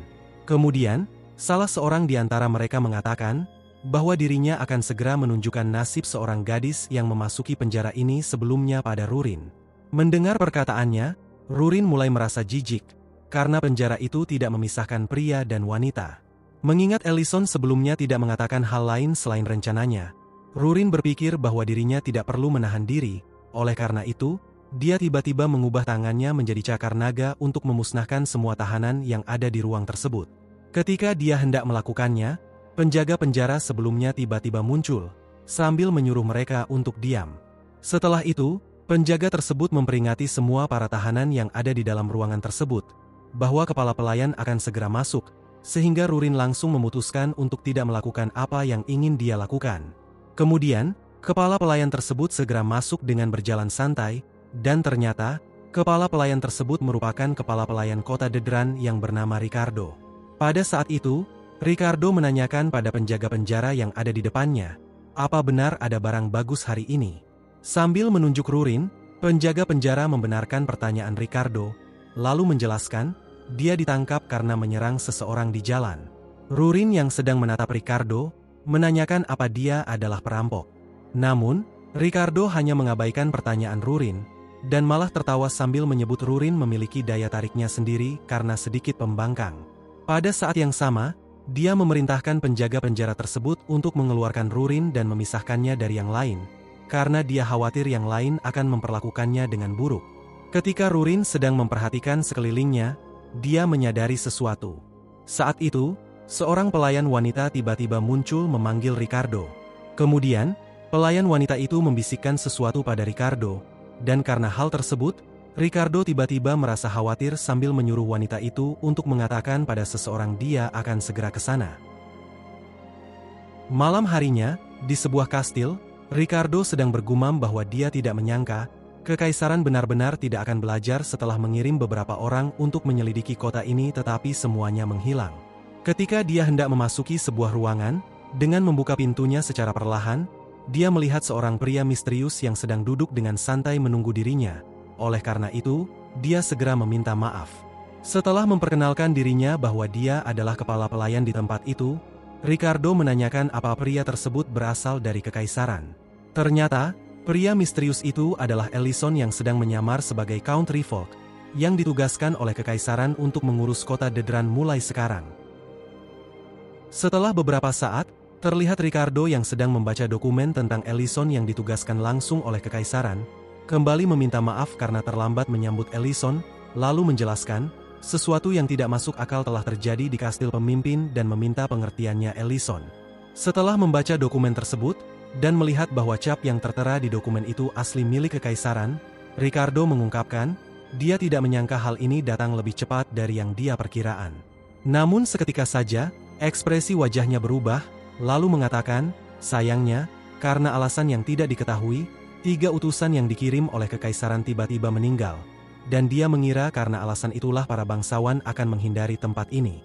Kemudian, salah seorang di antara mereka mengatakan bahwa dirinya akan segera menunjukkan nasib seorang gadis yang memasuki penjara ini sebelumnya pada Rurin. Mendengar perkataannya, Rurin mulai merasa jijik, karena penjara itu tidak memisahkan pria dan wanita. Mengingat Ellison sebelumnya tidak mengatakan hal lain selain rencananya, Rurin berpikir bahwa dirinya tidak perlu menahan diri, oleh karena itu, dia tiba-tiba mengubah tangannya menjadi cakar naga untuk memusnahkan semua tahanan yang ada di ruang tersebut. Ketika dia hendak melakukannya, penjaga penjara sebelumnya tiba-tiba muncul, sambil menyuruh mereka untuk diam. Setelah itu, penjaga tersebut memperingati semua para tahanan yang ada di dalam ruangan tersebut, bahwa kepala pelayan akan segera masuk, sehingga Rurin langsung memutuskan untuk tidak melakukan apa yang ingin dia lakukan. Kemudian, kepala pelayan tersebut segera masuk dengan berjalan santai, dan ternyata, kepala pelayan tersebut merupakan kepala pelayan kota Dedran yang bernama Ricardo. Pada saat itu, Ricardo menanyakan pada penjaga penjara yang ada di depannya, apa benar ada barang bagus hari ini? Sambil menunjuk Rurin, penjaga penjara membenarkan pertanyaan Ricardo, lalu menjelaskan, dia ditangkap karena menyerang seseorang di jalan. Rurin yang sedang menatap Ricardo, menanyakan apa dia adalah perampok. Namun, Ricardo hanya mengabaikan pertanyaan Rurin, dan malah tertawa sambil menyebut Rurin memiliki daya tariknya sendiri karena sedikit pembangkang. Pada saat yang sama, dia memerintahkan penjaga penjara tersebut untuk mengeluarkan Rurin dan memisahkannya dari yang lain, karena dia khawatir yang lain akan memperlakukannya dengan buruk. Ketika Rurin sedang memperhatikan sekelilingnya, dia menyadari sesuatu. Saat itu, seorang pelayan wanita tiba-tiba muncul memanggil Ricardo. Kemudian, pelayan wanita itu membisikkan sesuatu pada Ricardo, dan karena hal tersebut, Ricardo tiba-tiba merasa khawatir sambil menyuruh wanita itu untuk mengatakan pada seseorang dia akan segera ke sana. Malam harinya, di sebuah kastil, Ricardo sedang bergumam bahwa dia tidak menyangka, Kekaisaran benar-benar tidak akan belajar setelah mengirim beberapa orang untuk menyelidiki kota ini tetapi semuanya menghilang. Ketika dia hendak memasuki sebuah ruangan, dengan membuka pintunya secara perlahan, dia melihat seorang pria misterius yang sedang duduk dengan santai menunggu dirinya. Oleh karena itu, dia segera meminta maaf. Setelah memperkenalkan dirinya bahwa dia adalah kepala pelayan di tempat itu, Ricardo menanyakan apa pria tersebut berasal dari Kekaisaran. Ternyata, pria misterius itu adalah Ellison yang sedang menyamar sebagai Count Rifolk, yang ditugaskan oleh Kekaisaran untuk mengurus kota Dedran mulai sekarang. Setelah beberapa saat, terlihat Ricardo yang sedang membaca dokumen tentang Ellison yang ditugaskan langsung oleh Kekaisaran, kembali meminta maaf karena terlambat menyambut Ellison, lalu menjelaskan, sesuatu yang tidak masuk akal telah terjadi di kastil pemimpin dan meminta pengertiannya Ellison. Setelah membaca dokumen tersebut, dan melihat bahwa cap yang tertera di dokumen itu asli milik Kekaisaran, Ricardo mengungkapkan, dia tidak menyangka hal ini datang lebih cepat dari yang dia perkiraan. Namun seketika saja, ekspresi wajahnya berubah, lalu mengatakan, sayangnya, karena alasan yang tidak diketahui, 3 utusan yang dikirim oleh Kekaisaran tiba-tiba meninggal, dan dia mengira karena alasan itulah para bangsawan akan menghindari tempat ini.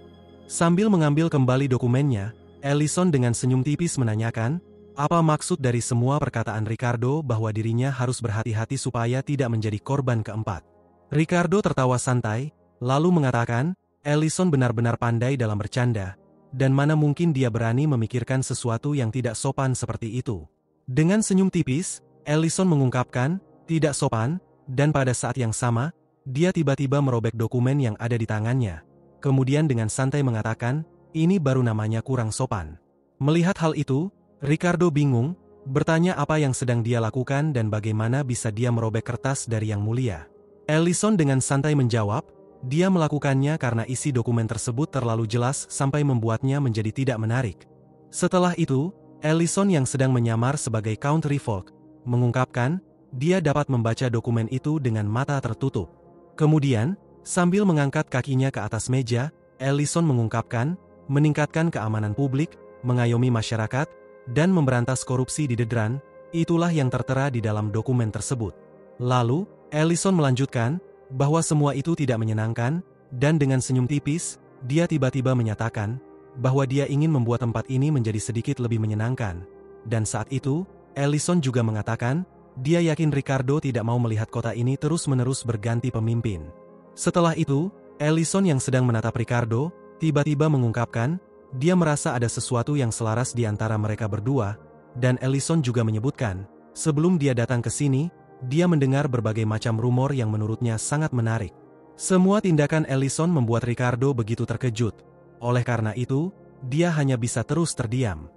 Sambil mengambil kembali dokumennya, Ellison dengan senyum tipis menanyakan, apa maksud dari semua perkataan Ricardo bahwa dirinya harus berhati-hati supaya tidak menjadi korban keempat. Ricardo tertawa santai, lalu mengatakan, Ellison benar-benar pandai dalam bercanda, dan mana mungkin dia berani memikirkan sesuatu yang tidak sopan seperti itu. Dengan senyum tipis, Ellison mengungkapkan, tidak sopan, dan pada saat yang sama, dia tiba-tiba merobek dokumen yang ada di tangannya. Kemudian dengan santai mengatakan, ini baru namanya kurang sopan. Melihat hal itu, Ricardo bingung, bertanya apa yang sedang dia lakukan dan bagaimana bisa dia merobek kertas dari yang mulia. Ellison dengan santai menjawab, dia melakukannya karena isi dokumen tersebut terlalu jelas sampai membuatnya menjadi tidak menarik. Setelah itu, Ellison yang sedang menyamar sebagai Count Rifolk, mengungkapkan, dia dapat membaca dokumen itu dengan mata tertutup. Kemudian, sambil mengangkat kakinya ke atas meja, Ellison mengungkapkan, meningkatkan keamanan publik, mengayomi masyarakat, dan memberantas korupsi di Dedran, itulah yang tertera di dalam dokumen tersebut. Lalu, Ellison melanjutkan, bahwa semua itu tidak menyenangkan, dan dengan senyum tipis, dia tiba-tiba menyatakan, bahwa dia ingin membuat tempat ini menjadi sedikit lebih menyenangkan. Dan saat itu, Ellison juga mengatakan, dia yakin Ricardo tidak mau melihat kota ini terus-menerus berganti pemimpin. Setelah itu, Ellison yang sedang menatap Ricardo, tiba-tiba mengungkapkan, dia merasa ada sesuatu yang selaras di antara mereka berdua, dan Ellison juga menyebutkan, sebelum dia datang ke sini, dia mendengar berbagai macam rumor yang menurutnya sangat menarik. Semua tindakan Ellison membuat Ricardo begitu terkejut. Oleh karena itu, dia hanya bisa terus terdiam.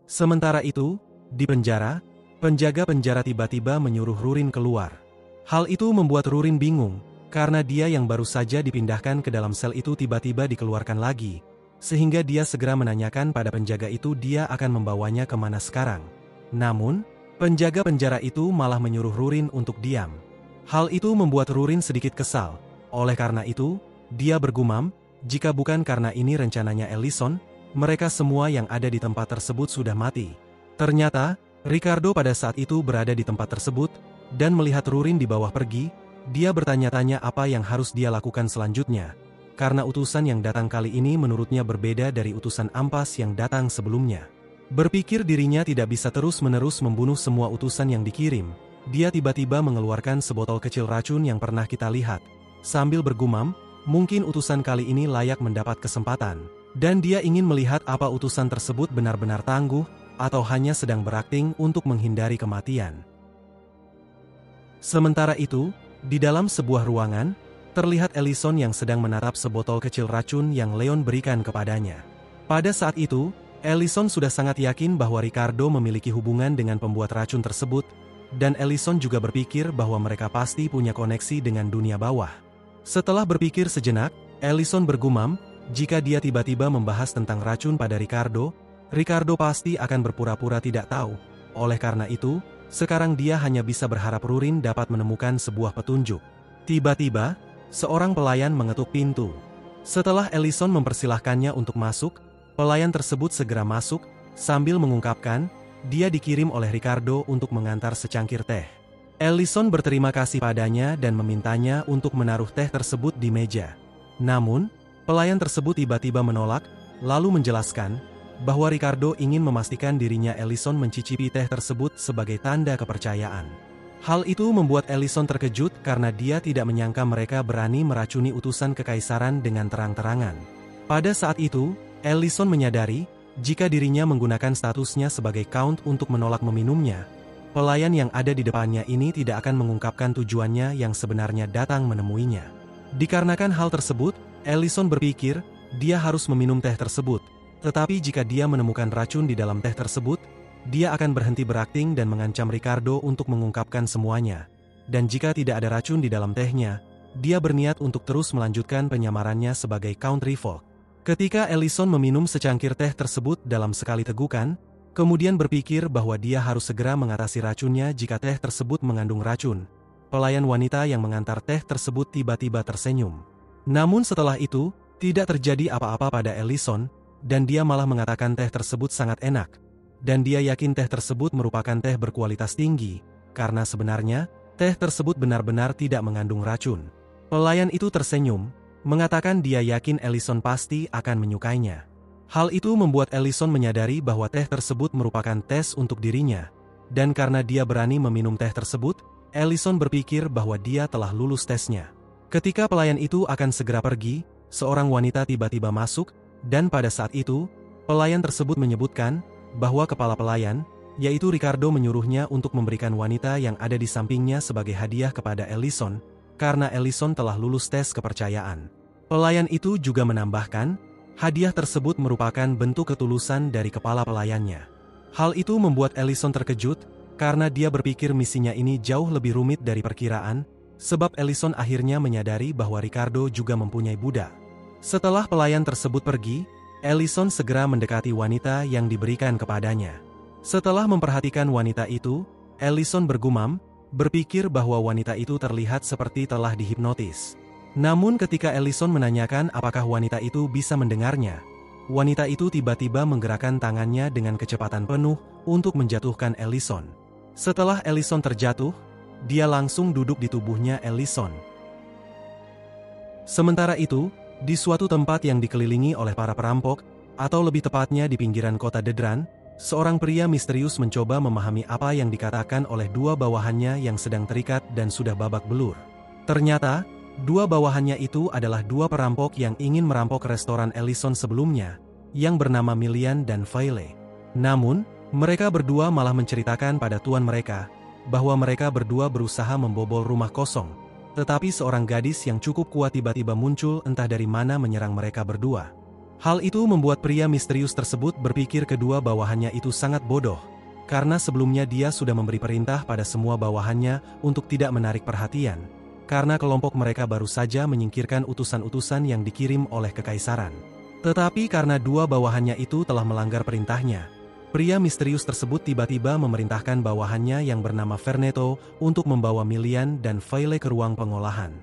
Sementara itu, di penjara, penjaga penjara tiba-tiba menyuruh Rurin keluar. Hal itu membuat Rurin bingung, karena dia yang baru saja dipindahkan ke dalam sel itu tiba-tiba dikeluarkan lagi, sehingga dia segera menanyakan pada penjaga itu dia akan membawanya kemana sekarang. Namun, penjaga penjara itu malah menyuruh Rurin untuk diam. Hal itu membuat Rurin sedikit kesal. Oleh karena itu, dia bergumam, jika bukan karena ini rencananya Ellison, mereka semua yang ada di tempat tersebut sudah mati. Ternyata, Ricardo pada saat itu berada di tempat tersebut, dan melihat Rurin di bawah pergi, dia bertanya-tanya apa yang harus dia lakukan selanjutnya, karena utusan yang datang kali ini menurutnya berbeda dari utusan ampas yang datang sebelumnya. Berpikir dirinya tidak bisa terus-menerus membunuh semua utusan yang dikirim, dia tiba-tiba mengeluarkan sebotol kecil racun yang pernah kita lihat. Sambil bergumam, mungkin utusan kali ini layak mendapat kesempatan, dan dia ingin melihat apa utusan tersebut benar-benar tangguh, atau hanya sedang berakting untuk menghindari kematian. Sementara itu, di dalam sebuah ruangan, terlihat Ellison yang sedang menatap sebotol kecil racun yang Leon berikan kepadanya. Pada saat itu, Ellison sudah sangat yakin bahwa Ricardo memiliki hubungan dengan pembuat racun tersebut, dan Ellison juga berpikir bahwa mereka pasti punya koneksi dengan dunia bawah. Setelah berpikir sejenak, Ellison bergumam, jika dia tiba-tiba membahas tentang racun pada Ricardo, Ricardo pasti akan berpura-pura tidak tahu. Oleh karena itu, sekarang dia hanya bisa berharap Rurin dapat menemukan sebuah petunjuk. Tiba-tiba, seorang pelayan mengetuk pintu. Setelah Ellison mempersilahkannya untuk masuk, pelayan tersebut segera masuk, sambil mengungkapkan, dia dikirim oleh Ricardo untuk mengantar secangkir teh. Ellison berterima kasih padanya dan memintanya untuk menaruh teh tersebut di meja. Namun, pelayan tersebut tiba-tiba menolak, lalu menjelaskan, bahwa Ricardo ingin memastikan dirinya Ellison mencicipi teh tersebut sebagai tanda kepercayaan. Hal itu membuat Ellison terkejut karena dia tidak menyangka mereka berani meracuni utusan kekaisaran dengan terang-terangan. Pada saat itu, Ellison menyadari, jika dirinya menggunakan statusnya sebagai Count untuk menolak meminumnya, pelayan yang ada di depannya ini tidak akan mengungkapkan tujuannya yang sebenarnya datang menemuinya. Dikarenakan hal tersebut, Ellison berpikir, dia harus meminum teh tersebut. Tetapi jika dia menemukan racun di dalam teh tersebut, dia akan berhenti berakting dan mengancam Ricardo untuk mengungkapkan semuanya. Dan jika tidak ada racun di dalam tehnya, dia berniat untuk terus melanjutkan penyamarannya sebagai country folk. Ketika Ellison meminum secangkir teh tersebut dalam sekali tegukan, kemudian berpikir bahwa dia harus segera mengatasi racunnya jika teh tersebut mengandung racun. Pelayan wanita yang mengantar teh tersebut tiba-tiba tersenyum. Namun setelah itu, tidak terjadi apa-apa pada Ellison, dan dia malah mengatakan teh tersebut sangat enak. Dan dia yakin teh tersebut merupakan teh berkualitas tinggi, karena sebenarnya, teh tersebut benar-benar tidak mengandung racun. Pelayan itu tersenyum, mengatakan dia yakin Ellison pasti akan menyukainya. Hal itu membuat Ellison menyadari bahwa teh tersebut merupakan tes untuk dirinya. Dan karena dia berani meminum teh tersebut, Ellison berpikir bahwa dia telah lulus tesnya. Ketika pelayan itu akan segera pergi, seorang wanita tiba-tiba masuk, dan pada saat itu, pelayan tersebut menyebutkan bahwa kepala pelayan, yaitu Ricardo, menyuruhnya untuk memberikan wanita yang ada di sampingnya sebagai hadiah kepada Ellison, karena Ellison telah lulus tes kepercayaan. Pelayan itu juga menambahkan, hadiah tersebut merupakan bentuk ketulusan dari kepala pelayannya. Hal itu membuat Ellison terkejut, karena dia berpikir misinya ini jauh lebih rumit dari perkiraan, sebab Ellison akhirnya menyadari bahwa Ricardo juga mempunyai budak. Setelah pelayan tersebut pergi, Ellison segera mendekati wanita yang diberikan kepadanya. Setelah memperhatikan wanita itu, Ellison bergumam, berpikir bahwa wanita itu terlihat seperti telah dihipnotis. Namun ketika Ellison menanyakan apakah wanita itu bisa mendengarnya, wanita itu tiba-tiba menggerakkan tangannya dengan kecepatan penuh untuk menjatuhkan Ellison. Setelah Ellison terjatuh, dia langsung duduk di tubuhnya Ellison. Sementara itu, di suatu tempat yang dikelilingi oleh para perampok, atau lebih tepatnya di pinggiran kota Dedran, seorang pria misterius mencoba memahami apa yang dikatakan oleh dua bawahannya yang sedang terikat dan sudah babak belur. Ternyata, dua bawahannya itu adalah dua perampok yang ingin merampok restoran Ellison sebelumnya, yang bernama Milian dan Faile. Namun, mereka berdua malah menceritakan pada tuan mereka, bahwa mereka berdua berusaha membobol rumah kosong, tetapi seorang gadis yang cukup kuat tiba-tiba muncul entah dari mana menyerang mereka berdua. Hal itu membuat pria misterius tersebut berpikir kedua bawahannya itu sangat bodoh, karena sebelumnya dia sudah memberi perintah pada semua bawahannya untuk tidak menarik perhatian, karena kelompok mereka baru saja menyingkirkan utusan-utusan yang dikirim oleh kekaisaran. Tetapi karena dua bawahannya itu telah melanggar perintahnya, pria misterius tersebut tiba-tiba memerintahkan bawahannya yang bernama Verneto untuk membawa Milian dan Faile ke ruang pengolahan.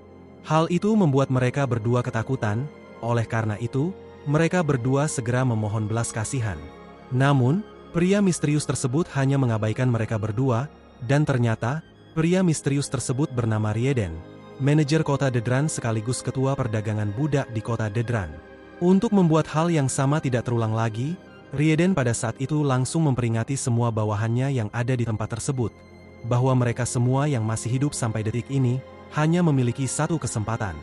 Hal itu membuat mereka berdua ketakutan, oleh karena itu, mereka berdua segera memohon belas kasihan. Namun, pria misterius tersebut hanya mengabaikan mereka berdua, dan ternyata, pria misterius tersebut bernama Rieden, manajer kota Dedran sekaligus ketua perdagangan budak di kota Dedran. Untuk membuat hal yang sama tidak terulang lagi, Rieden pada saat itu langsung memperingati semua bawahannya yang ada di tempat tersebut, bahwa mereka semua yang masih hidup sampai detik ini, hanya memiliki satu kesempatan.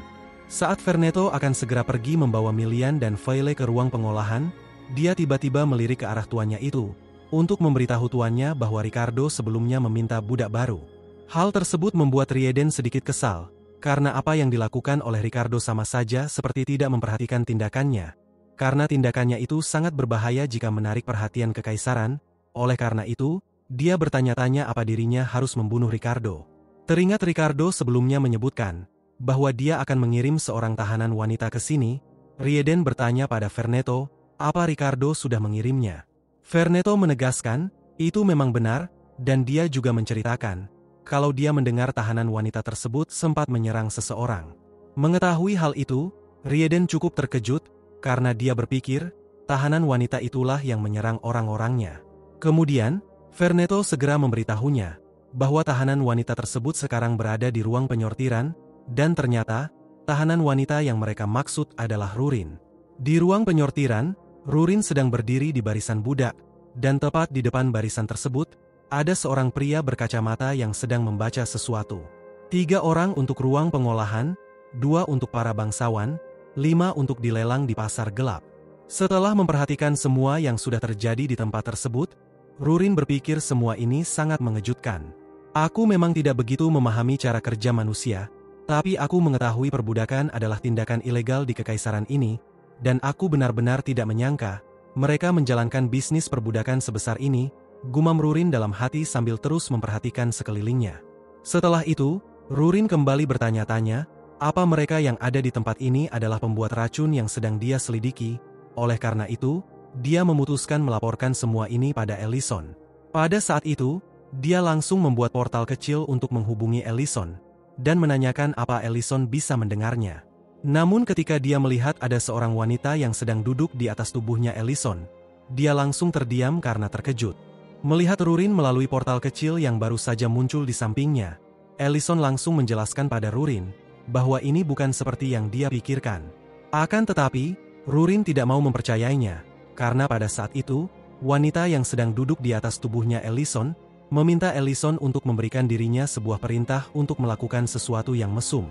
Saat Verneto akan segera pergi membawa Milian dan Faile ke ruang pengolahan, dia tiba-tiba melirik ke arah tuannya itu, untuk memberitahu tuannya bahwa Ricardo sebelumnya meminta budak baru. Hal tersebut membuat Rieden sedikit kesal, karena apa yang dilakukan oleh Ricardo sama saja seperti tidak memperhatikan tindakannya. Karena tindakannya itu sangat berbahaya jika menarik perhatian kekaisaran, oleh karena itu, dia bertanya-tanya apa dirinya harus membunuh Ricardo. Teringat Ricardo sebelumnya menyebutkan bahwa dia akan mengirim seorang tahanan wanita ke sini, Rieden bertanya pada Verneto, apa Ricardo sudah mengirimnya. Verneto menegaskan, itu memang benar, dan dia juga menceritakan, kalau dia mendengar tahanan wanita tersebut sempat menyerang seseorang. Mengetahui hal itu, Rieden cukup terkejut, karena dia berpikir, tahanan wanita itulah yang menyerang orang-orangnya. Kemudian, Verneto segera memberitahunya, bahwa tahanan wanita tersebut sekarang berada di ruang penyortiran, dan ternyata, tahanan wanita yang mereka maksud adalah Rurin. Di ruang penyortiran, Rurin sedang berdiri di barisan budak, dan tepat di depan barisan tersebut, ada seorang pria berkacamata yang sedang membaca sesuatu. 3 orang untuk ruang pengolahan, 2 untuk para bangsawan, 5 untuk dilelang di pasar gelap. Setelah memperhatikan semua yang sudah terjadi di tempat tersebut, Rurin berpikir semua ini sangat mengejutkan. Aku memang tidak begitu memahami cara kerja manusia, tapi aku mengetahui perbudakan adalah tindakan ilegal di kekaisaran ini, Dan aku benar-benar tidak menyangka, mereka menjalankan bisnis perbudakan sebesar ini, gumam Rurin dalam hati sambil terus memperhatikan sekelilingnya. Setelah itu, Rurin kembali bertanya-tanya, apa mereka yang ada di tempat ini adalah pembuat racun yang sedang dia selidiki. Oleh karena itu, dia memutuskan melaporkan semua ini pada Ellison. Pada saat itu, dia langsung membuat portal kecil untuk menghubungi Ellison dan menanyakan apa Ellison bisa mendengarnya. Namun ketika dia melihat ada seorang wanita yang sedang duduk di atas tubuhnya Ellison, dia langsung terdiam karena terkejut. Melihat Rurin melalui portal kecil yang baru saja muncul di sampingnya, Ellison langsung menjelaskan pada Rurin bahwa ini bukan seperti yang dia pikirkan. Akan tetapi, Rurin tidak mau mempercayainya, karena pada saat itu, wanita yang sedang duduk di atas tubuhnya Ellison meminta Ellison untuk memberikan dirinya sebuah perintah untuk melakukan sesuatu yang mesum.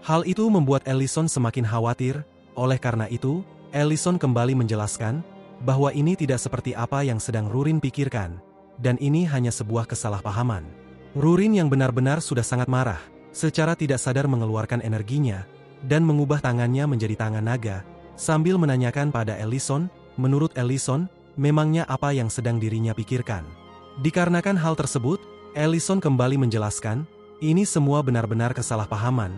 Hal itu membuat Ellison semakin khawatir, oleh karena itu, Ellison kembali menjelaskan bahwa ini tidak seperti apa yang sedang Rurin pikirkan, dan ini hanya sebuah kesalahpahaman. Rurin yang benar-benar sudah sangat marah, secara tidak sadar mengeluarkan energinya, dan mengubah tangannya menjadi tangan naga, sambil menanyakan pada Ellison, menurut Ellison, memangnya apa yang sedang dirinya pikirkan. Dikarenakan hal tersebut, Ellison kembali menjelaskan, ini semua benar-benar kesalahpahaman.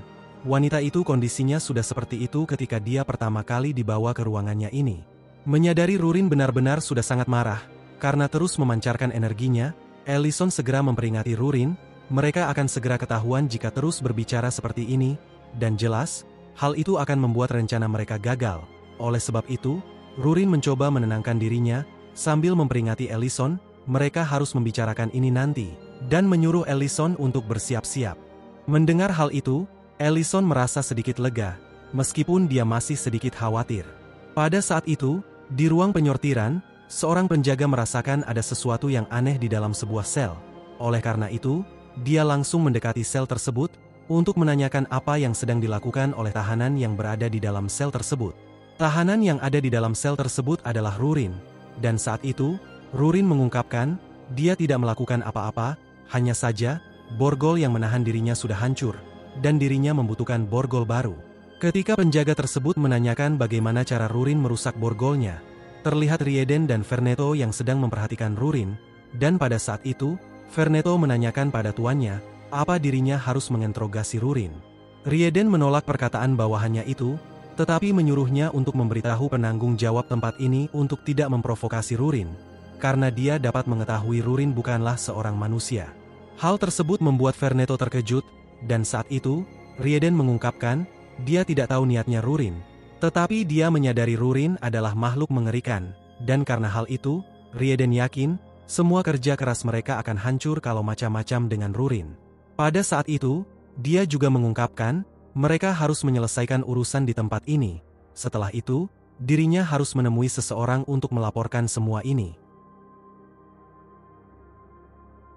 Wanita itu kondisinya sudah seperti itu ketika dia pertama kali dibawa ke ruangannya ini. Menyadari Rurin benar-benar sudah sangat marah, karena terus memancarkan energinya, Ellison segera memperingatkan Rurin, mereka akan segera ketahuan jika terus berbicara seperti ini, dan jelas, hal itu akan membuat rencana mereka gagal. Oleh sebab itu, Rurin mencoba menenangkan dirinya, sambil memperingati Ellison, mereka harus membicarakan ini nanti, dan menyuruh Ellison untuk bersiap-siap. Mendengar hal itu, Ellison merasa sedikit lega, meskipun dia masih sedikit khawatir. Pada saat itu, di ruang penyortiran, seorang penjaga merasakan ada sesuatu yang aneh di dalam sebuah sel. Oleh karena itu, dia langsung mendekati sel tersebut, untuk menanyakan apa yang sedang dilakukan oleh tahanan yang berada di dalam sel tersebut. Tahanan yang ada di dalam sel tersebut adalah Rurin, dan saat itu, Rurin mengungkapkan, dia tidak melakukan apa-apa, hanya saja, borgol yang menahan dirinya sudah hancur, dan dirinya membutuhkan borgol baru. Ketika penjaga tersebut menanyakan bagaimana cara Rurin merusak borgolnya, terlihat Rieden dan Verneto yang sedang memperhatikan Rurin, dan pada saat itu, Verneto menanyakan pada tuannya, apa dirinya harus menginterogasi Rurin. Rieden menolak perkataan bawahannya itu, tetapi menyuruhnya untuk memberitahu penanggung jawab tempat ini untuk tidak memprovokasi Rurin, karena dia dapat mengetahui Rurin bukanlah seorang manusia. Hal tersebut membuat Verneto terkejut, dan saat itu, Rieden mengungkapkan, dia tidak tahu niatnya Rurin, tetapi dia menyadari Rurin adalah makhluk mengerikan, dan karena hal itu, Rieden yakin, semua kerja keras mereka akan hancur kalau macam-macam dengan Rurin. Pada saat itu, dia juga mengungkapkan, mereka harus menyelesaikan urusan di tempat ini. Setelah itu, dirinya harus menemui seseorang untuk melaporkan semua ini.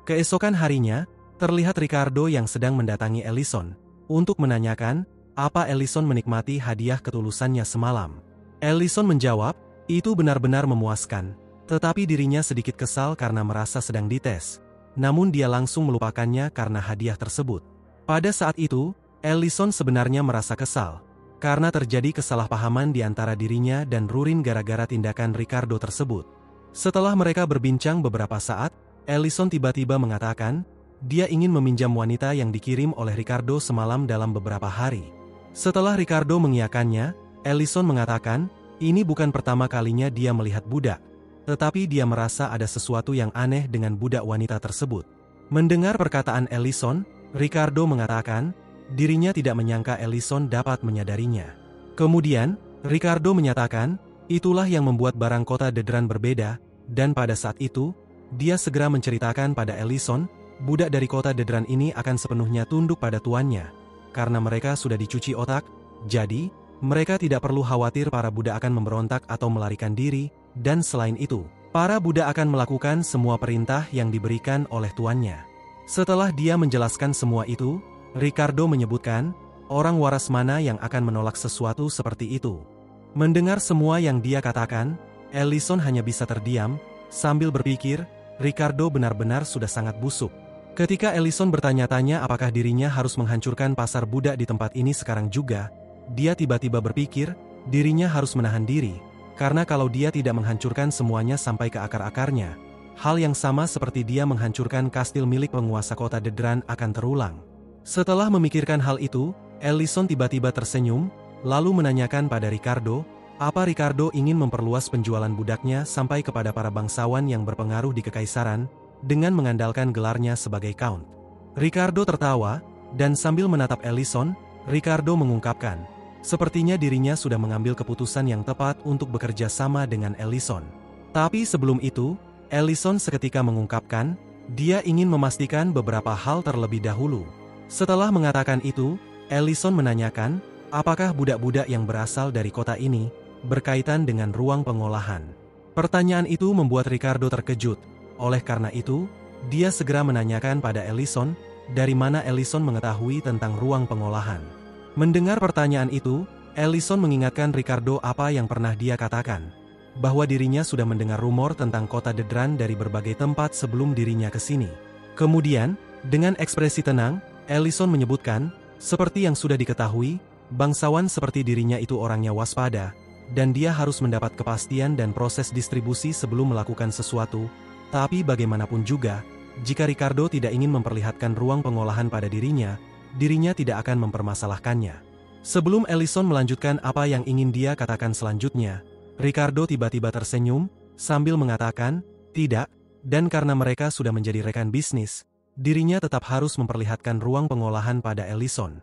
Keesokan harinya, terlihat Ricardo yang sedang mendatangi Ellison, untuk menanyakan, apa Ellison menikmati hadiah ketulusannya semalam. Ellison menjawab, itu benar-benar memuaskan, tetapi dirinya sedikit kesal karena merasa sedang dites. Namun dia langsung melupakannya karena hadiah tersebut. Pada saat itu, Ellison sebenarnya merasa kesal, karena terjadi kesalahpahaman di antara dirinya dan Rurin gara-gara tindakan Ricardo tersebut. Setelah mereka berbincang beberapa saat, Ellison tiba-tiba mengatakan, dia ingin meminjam wanita yang dikirim oleh Ricardo semalam dalam beberapa hari. Setelah Ricardo mengiyakannya, Ellison mengatakan, ini bukan pertama kalinya dia melihat budak, tetapi dia merasa ada sesuatu yang aneh dengan budak wanita tersebut. Mendengar perkataan Ellison, Ricardo mengatakan, dirinya tidak menyangka Ellison dapat menyadarinya. Kemudian, Ricardo menyatakan, itulah yang membuat barang kota Dedran berbeda, dan pada saat itu, dia segera menceritakan pada Ellison, budak dari kota Dedran ini akan sepenuhnya tunduk pada tuannya, karena mereka sudah dicuci otak, jadi, mereka tidak perlu khawatir para budak akan memberontak atau melarikan diri, dan selain itu, para budak akan melakukan semua perintah yang diberikan oleh tuannya. Setelah dia menjelaskan semua itu, Ricardo menyebutkan, orang waras mana yang akan menolak sesuatu seperti itu. Mendengar semua yang dia katakan, Ellison hanya bisa terdiam, sambil berpikir, Ricardo benar-benar sudah sangat busuk. Ketika Ellison bertanya-tanya apakah dirinya harus menghancurkan pasar budak di tempat ini sekarang juga, dia tiba-tiba berpikir, dirinya harus menahan diri, karena kalau dia tidak menghancurkan semuanya sampai ke akar-akarnya, hal yang sama seperti dia menghancurkan kastil milik penguasa kota Dedran akan terulang. Setelah memikirkan hal itu, Ellison tiba-tiba tersenyum, lalu menanyakan pada Ricardo, apa Ricardo ingin memperluas penjualan budaknya sampai kepada para bangsawan yang berpengaruh di kekaisaran, dengan mengandalkan gelarnya sebagai Count. Ricardo tertawa, dan sambil menatap Ellison, Ricardo mengungkapkan, sepertinya dirinya sudah mengambil keputusan yang tepat untuk bekerja sama dengan Ellison. Tapi sebelum itu, Ellison seketika mengungkapkan, dia ingin memastikan beberapa hal terlebih dahulu. Setelah mengatakan itu, Ellison menanyakan, apakah budak-budak yang berasal dari kota ini berkaitan dengan ruang pengolahan. Pertanyaan itu membuat Ricardo terkejut. Oleh karena itu, dia segera menanyakan pada Ellison, dari mana Ellison mengetahui tentang ruang pengolahan. Mendengar pertanyaan itu, Ellison mengingatkan Ricardo apa yang pernah dia katakan, bahwa dirinya sudah mendengar rumor tentang kota Dedran dari berbagai tempat sebelum dirinya ke sini. Kemudian, dengan ekspresi tenang, Ellison menyebutkan, seperti yang sudah diketahui, bangsawan seperti dirinya itu orangnya waspada, dan dia harus mendapat kepastian dan proses distribusi sebelum melakukan sesuatu. Tapi bagaimanapun juga, jika Ricardo tidak ingin memperlihatkan ruang pengolahan pada dirinya tidak akan mempermasalahkannya. Sebelum Ellison melanjutkan apa yang ingin dia katakan selanjutnya, Ricardo tiba-tiba tersenyum, sambil mengatakan, tidak, dan karena mereka sudah menjadi rekan bisnis, dirinya tetap harus memperlihatkan ruang pengolahan pada Ellison.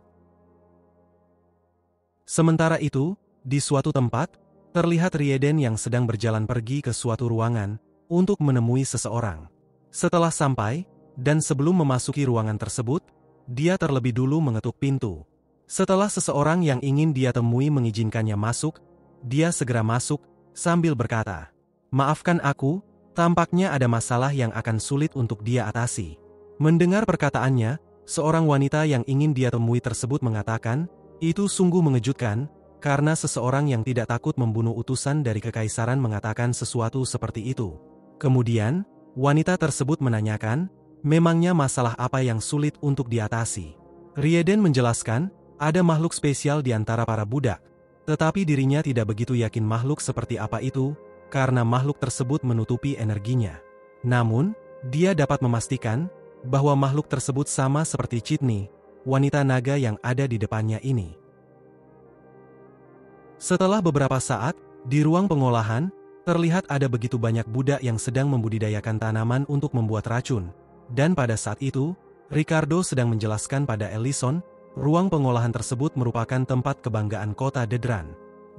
Sementara itu, di suatu tempat, terlihat Rieden yang sedang berjalan pergi ke suatu ruangan untuk menemui seseorang. Setelah sampai, dan sebelum memasuki ruangan tersebut, dia terlebih dulu mengetuk pintu. Setelah seseorang yang ingin dia temui mengizinkannya masuk, dia segera masuk, sambil berkata, "Maafkan aku, tampaknya ada masalah yang akan sulit untuk dia atasi." Mendengar perkataannya, seorang wanita yang ingin dia temui tersebut mengatakan, "Itu sungguh mengejutkan, karena seseorang yang tidak takut membunuh utusan dari kekaisaran mengatakan sesuatu seperti itu." Kemudian, wanita tersebut menanyakan, memangnya masalah apa yang sulit untuk diatasi? Rieden menjelaskan, ada makhluk spesial di antara para budak, tetapi dirinya tidak begitu yakin makhluk seperti apa itu, karena makhluk tersebut menutupi energinya. Namun, dia dapat memastikan, bahwa makhluk tersebut sama seperti Chitni, wanita naga yang ada di depannya ini. Setelah beberapa saat, di ruang pengolahan, terlihat ada begitu banyak budak yang sedang membudidayakan tanaman untuk membuat racun, dan pada saat itu, Ricardo sedang menjelaskan pada Ellison, ruang pengolahan tersebut merupakan tempat kebanggaan kota Dedran.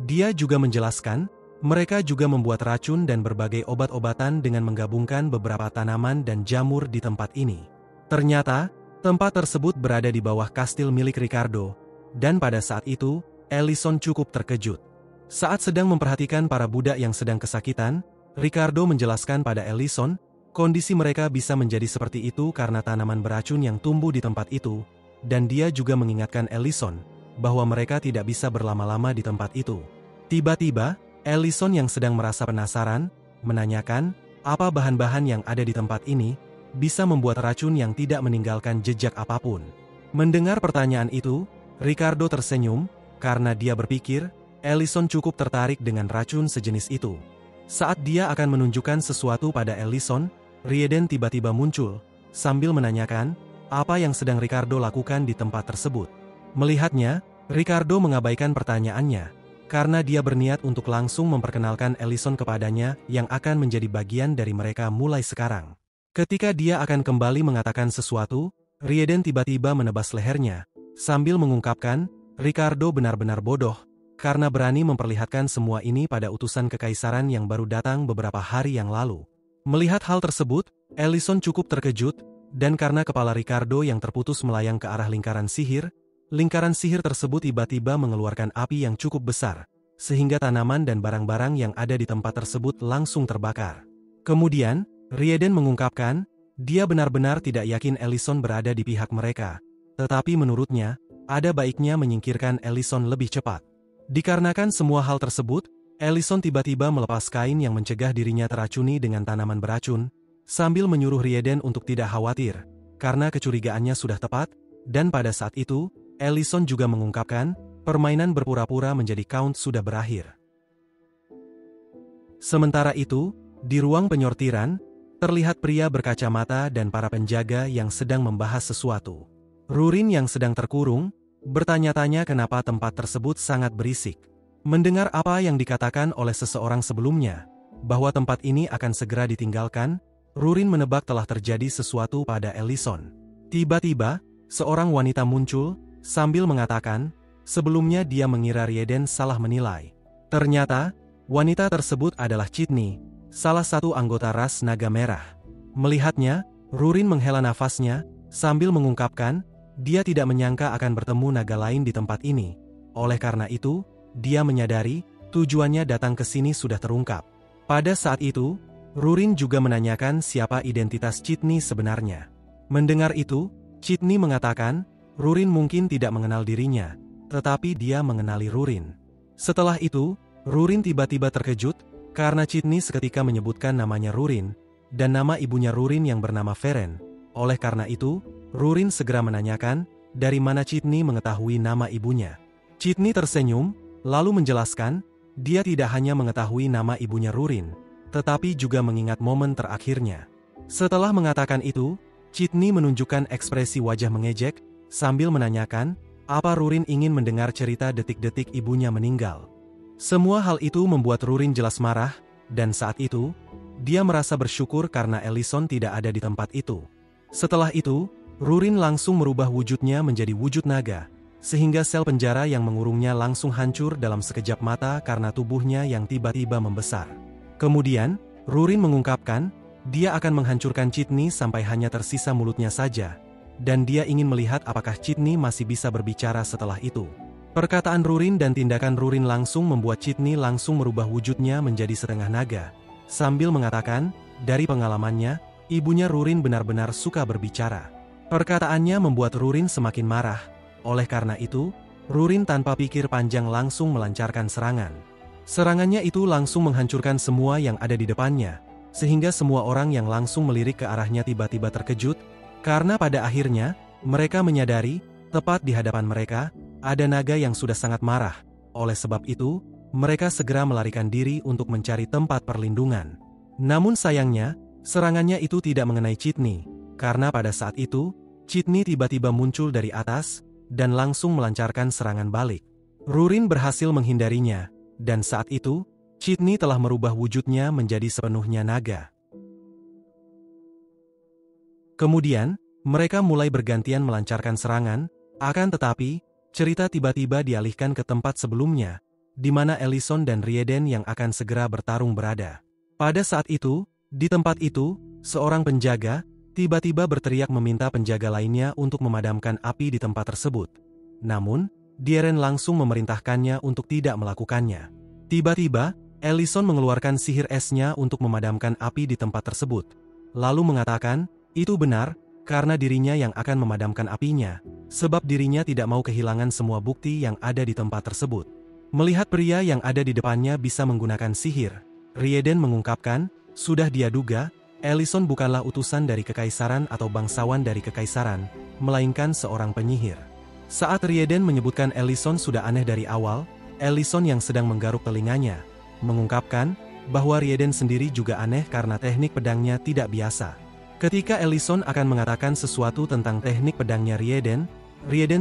Dia juga menjelaskan, mereka juga membuat racun dan berbagai obat-obatan dengan menggabungkan beberapa tanaman dan jamur di tempat ini. Ternyata, tempat tersebut berada di bawah kastil milik Ricardo, dan pada saat itu, Ellison cukup terkejut. Saat sedang memperhatikan para budak yang sedang kesakitan, Ricardo menjelaskan pada Ellison, kondisi mereka bisa menjadi seperti itu karena tanaman beracun yang tumbuh di tempat itu, dan dia juga mengingatkan Ellison, bahwa mereka tidak bisa berlama-lama di tempat itu. Tiba-tiba, Ellison yang sedang merasa penasaran, menanyakan, apa bahan-bahan yang ada di tempat ini, bisa membuat racun yang tidak meninggalkan jejak apapun. Mendengar pertanyaan itu, Ricardo tersenyum, karena dia berpikir, Ellison cukup tertarik dengan racun sejenis itu. Saat dia akan menunjukkan sesuatu pada Ellison, Rieden tiba-tiba muncul, sambil menanyakan, apa yang sedang Ricardo lakukan di tempat tersebut. Melihatnya, Ricardo mengabaikan pertanyaannya, karena dia berniat untuk langsung memperkenalkan Ellison kepadanya yang akan menjadi bagian dari mereka mulai sekarang. Ketika dia akan kembali mengatakan sesuatu, Rieden tiba-tiba menebas lehernya, sambil mengungkapkan, Ricardo benar-benar bodoh, karena berani memperlihatkan semua ini pada utusan kekaisaran yang baru datang beberapa hari yang lalu. Melihat hal tersebut, Ellison cukup terkejut, dan karena kepala Ricardo yang terputus melayang ke arah lingkaran sihir tersebut tiba-tiba mengeluarkan api yang cukup besar, sehingga tanaman dan barang-barang yang ada di tempat tersebut langsung terbakar. Kemudian, Rieden mengungkapkan, dia benar-benar tidak yakin Ellison berada di pihak mereka, tetapi menurutnya, ada baiknya menyingkirkan Ellison lebih cepat. Dikarenakan semua hal tersebut, Ellison tiba-tiba melepas kain yang mencegah dirinya teracuni dengan tanaman beracun, sambil menyuruh Rieden untuk tidak khawatir, karena kecurigaannya sudah tepat, dan pada saat itu, Ellison juga mengungkapkan, permainan berpura-pura menjadi count sudah berakhir. Sementara itu, di ruang penyortiran, terlihat pria berkacamata dan para penjaga yang sedang membahas sesuatu. Rurin yang sedang terkurung, bertanya-tanya kenapa tempat tersebut sangat berisik. Mendengar apa yang dikatakan oleh seseorang sebelumnya, bahwa tempat ini akan segera ditinggalkan, Rurin menebak telah terjadi sesuatu pada Ellison. Tiba-tiba, seorang wanita muncul, sambil mengatakan, sebelumnya dia mengira Rieden salah menilai. Ternyata, wanita tersebut adalah Chitni, salah satu anggota ras naga merah. Melihatnya, Rurin menghela nafasnya, sambil mengungkapkan, dia tidak menyangka akan bertemu naga lain di tempat ini. Oleh karena itu, dia menyadari, tujuannya datang ke sini sudah terungkap. Pada saat itu, Rurin juga menanyakan siapa identitas Chitni sebenarnya. Mendengar itu, Chitni mengatakan, Rurin mungkin tidak mengenal dirinya, tetapi dia mengenali Rurin. Setelah itu, Rurin tiba-tiba terkejut, karena Chitni seketika menyebutkan namanya Rurin, dan nama ibunya Rurin yang bernama Feren. Oleh karena itu, Rurin segera menanyakan, dari mana Chitni mengetahui nama ibunya. Chitni tersenyum, lalu menjelaskan, dia tidak hanya mengetahui nama ibunya Rurin, tetapi juga mengingat momen terakhirnya. Setelah mengatakan itu, Chitni menunjukkan ekspresi wajah mengejek, sambil menanyakan, apa Rurin ingin mendengar cerita detik-detik ibunya meninggal. Semua hal itu membuat Rurin jelas marah, dan saat itu, dia merasa bersyukur karena Ellison tidak ada di tempat itu. Setelah itu, Rurin langsung merubah wujudnya menjadi wujud naga, sehingga sel penjara yang mengurungnya langsung hancur dalam sekejap mata karena tubuhnya yang tiba-tiba membesar. Kemudian, Rurin mengungkapkan, dia akan menghancurkan Chitni sampai hanya tersisa mulutnya saja, dan dia ingin melihat apakah Chitni masih bisa berbicara setelah itu. Perkataan Rurin dan tindakan Rurin langsung membuat Chitni langsung merubah wujudnya menjadi setengah naga, sambil mengatakan, dari pengalamannya, ibunya Rurin benar-benar suka berbicara. Perkataannya membuat Rurin semakin marah, oleh karena itu, Rurin tanpa pikir panjang langsung melancarkan serangan. Serangannya itu langsung menghancurkan semua yang ada di depannya, sehingga semua orang yang langsung melirik ke arahnya tiba-tiba terkejut, karena pada akhirnya, mereka menyadari, tepat di hadapan mereka, ada naga yang sudah sangat marah. Oleh sebab itu, mereka segera melarikan diri untuk mencari tempat perlindungan. Namun sayangnya, serangannya itu tidak mengenai Chitni, karena pada saat itu, Chitni tiba-tiba muncul dari atas, dan langsung melancarkan serangan balik. Rurin berhasil menghindarinya, dan saat itu, Chitni telah merubah wujudnya menjadi sepenuhnya naga. Kemudian, mereka mulai bergantian melancarkan serangan, akan tetapi, cerita tiba-tiba dialihkan ke tempat sebelumnya, di mana Ellison dan Rieden yang akan segera bertarung berada. Pada saat itu, di tempat itu, seorang penjaga, tiba-tiba berteriak meminta penjaga lainnya untuk memadamkan api di tempat tersebut. Namun, Dieren langsung memerintahkannya untuk tidak melakukannya. Tiba-tiba, Ellison mengeluarkan sihir esnya untuk memadamkan api di tempat tersebut. Lalu mengatakan, itu benar, karena dirinya yang akan memadamkan apinya, sebab dirinya tidak mau kehilangan semua bukti yang ada di tempat tersebut. Melihat pria yang ada di depannya bisa menggunakan sihir, Rieden mengungkapkan, sudah dia duga, Ellison bukanlah utusan dari kekaisaran atau bangsawan dari kekaisaran, melainkan seorang penyihir. Saat Rieden menyebutkan Ellison sudah aneh dari awal, Ellison yang sedang menggaruk telinganya, mengungkapkan bahwa Rieden sendiri juga aneh karena teknik pedangnya tidak biasa. Ketika Ellison akan mengatakan sesuatu tentang teknik pedangnya Rieden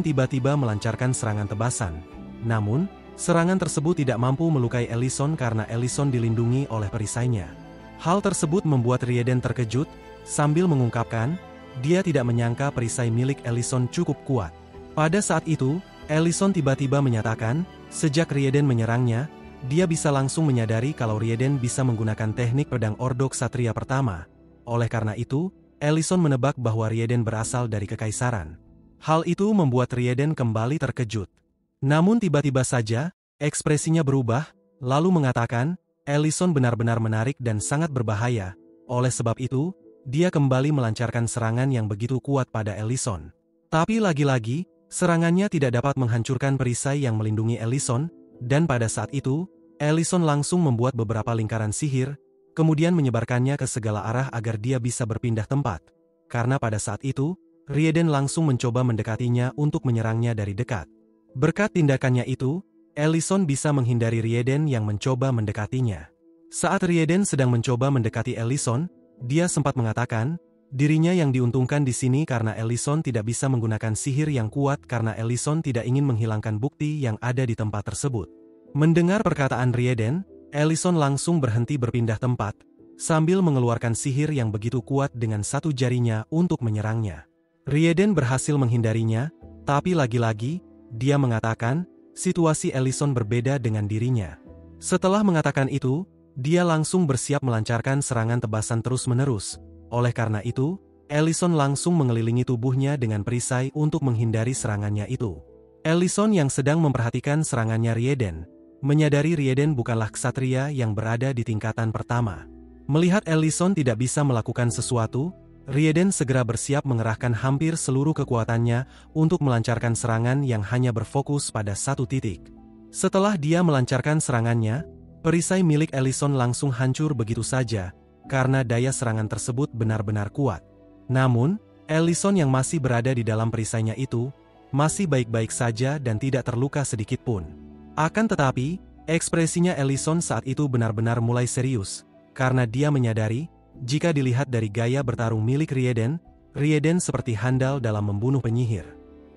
tiba-tiba melancarkan serangan tebasan. Namun, serangan tersebut tidak mampu melukai Ellison karena Ellison dilindungi oleh perisainya. Hal tersebut membuat Rieden terkejut, sambil mengungkapkan, dia tidak menyangka perisai milik Ellison cukup kuat. Pada saat itu, Ellison tiba-tiba menyatakan, sejak Rieden menyerangnya, dia bisa langsung menyadari kalau Rieden bisa menggunakan teknik pedang Ordo Ksatria pertama. Oleh karena itu, Ellison menebak bahwa Rieden berasal dari kekaisaran. Hal itu membuat Rieden kembali terkejut. Namun tiba-tiba saja, ekspresinya berubah, lalu mengatakan, Ellison benar-benar menarik dan sangat berbahaya. Oleh sebab itu, dia kembali melancarkan serangan yang begitu kuat pada Ellison. Tapi lagi-lagi, serangannya tidak dapat menghancurkan perisai yang melindungi Ellison, dan pada saat itu, Ellison langsung membuat beberapa lingkaran sihir, kemudian menyebarkannya ke segala arah agar dia bisa berpindah tempat. Karena pada saat itu, Rieden langsung mencoba mendekatinya untuk menyerangnya dari dekat. Berkat tindakannya itu, Ellison bisa menghindari Rieden yang mencoba mendekatinya. Saat Rieden sedang mencoba mendekati Ellison, dia sempat mengatakan, dirinya yang diuntungkan di sini karena Ellison tidak bisa menggunakan sihir yang kuat karena Ellison tidak ingin menghilangkan bukti yang ada di tempat tersebut. Mendengar perkataan Rieden, Ellison langsung berhenti berpindah tempat, sambil mengeluarkan sihir yang begitu kuat dengan satu jarinya untuk menyerangnya. Rieden berhasil menghindarinya, tapi lagi-lagi, dia mengatakan, situasi Ellison berbeda dengan dirinya. Setelah mengatakan itu, dia langsung bersiap melancarkan serangan tebasan terus-menerus. Oleh karena itu, Ellison langsung mengelilingi tubuhnya dengan perisai untuk menghindari serangannya itu. Ellison yang sedang memperhatikan serangannya Rieden, menyadari Rieden bukanlah ksatria yang berada di tingkatan pertama. Melihat Ellison tidak bisa melakukan sesuatu, Rieden segera bersiap mengerahkan hampir seluruh kekuatannya untuk melancarkan serangan yang hanya berfokus pada satu titik. Setelah dia melancarkan serangannya, perisai milik Ellison langsung hancur begitu saja, karena daya serangan tersebut benar-benar kuat. Namun, Ellison yang masih berada di dalam perisainya itu, masih baik-baik saja dan tidak terluka sedikit pun. Akan tetapi, ekspresinya Ellison saat itu benar-benar mulai serius, karena dia menyadari, jika dilihat dari gaya bertarung milik Rieden, Rieden seperti handal dalam membunuh penyihir.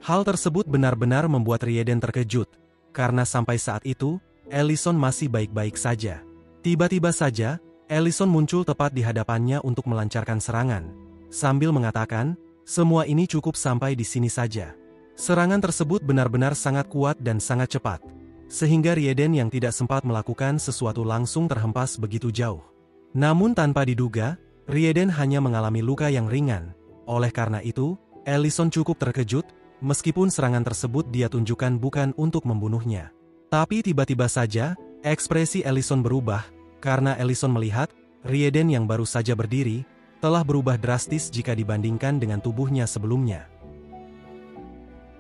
Hal tersebut benar-benar membuat Rieden terkejut, karena sampai saat itu, Ellison masih baik-baik saja. Tiba-tiba saja, Ellison muncul tepat di hadapannya untuk melancarkan serangan, sambil mengatakan, semua ini cukup sampai di sini saja. Serangan tersebut benar-benar sangat kuat dan sangat cepat, sehingga Rieden yang tidak sempat melakukan sesuatu langsung terhempas begitu jauh. Namun tanpa diduga, Rieden hanya mengalami luka yang ringan. Oleh karena itu, Ellison cukup terkejut, meskipun serangan tersebut dia tunjukkan bukan untuk membunuhnya. Tapi tiba-tiba saja, ekspresi Ellison berubah, karena Ellison melihat, Rieden yang baru saja berdiri, telah berubah drastis jika dibandingkan dengan tubuhnya sebelumnya.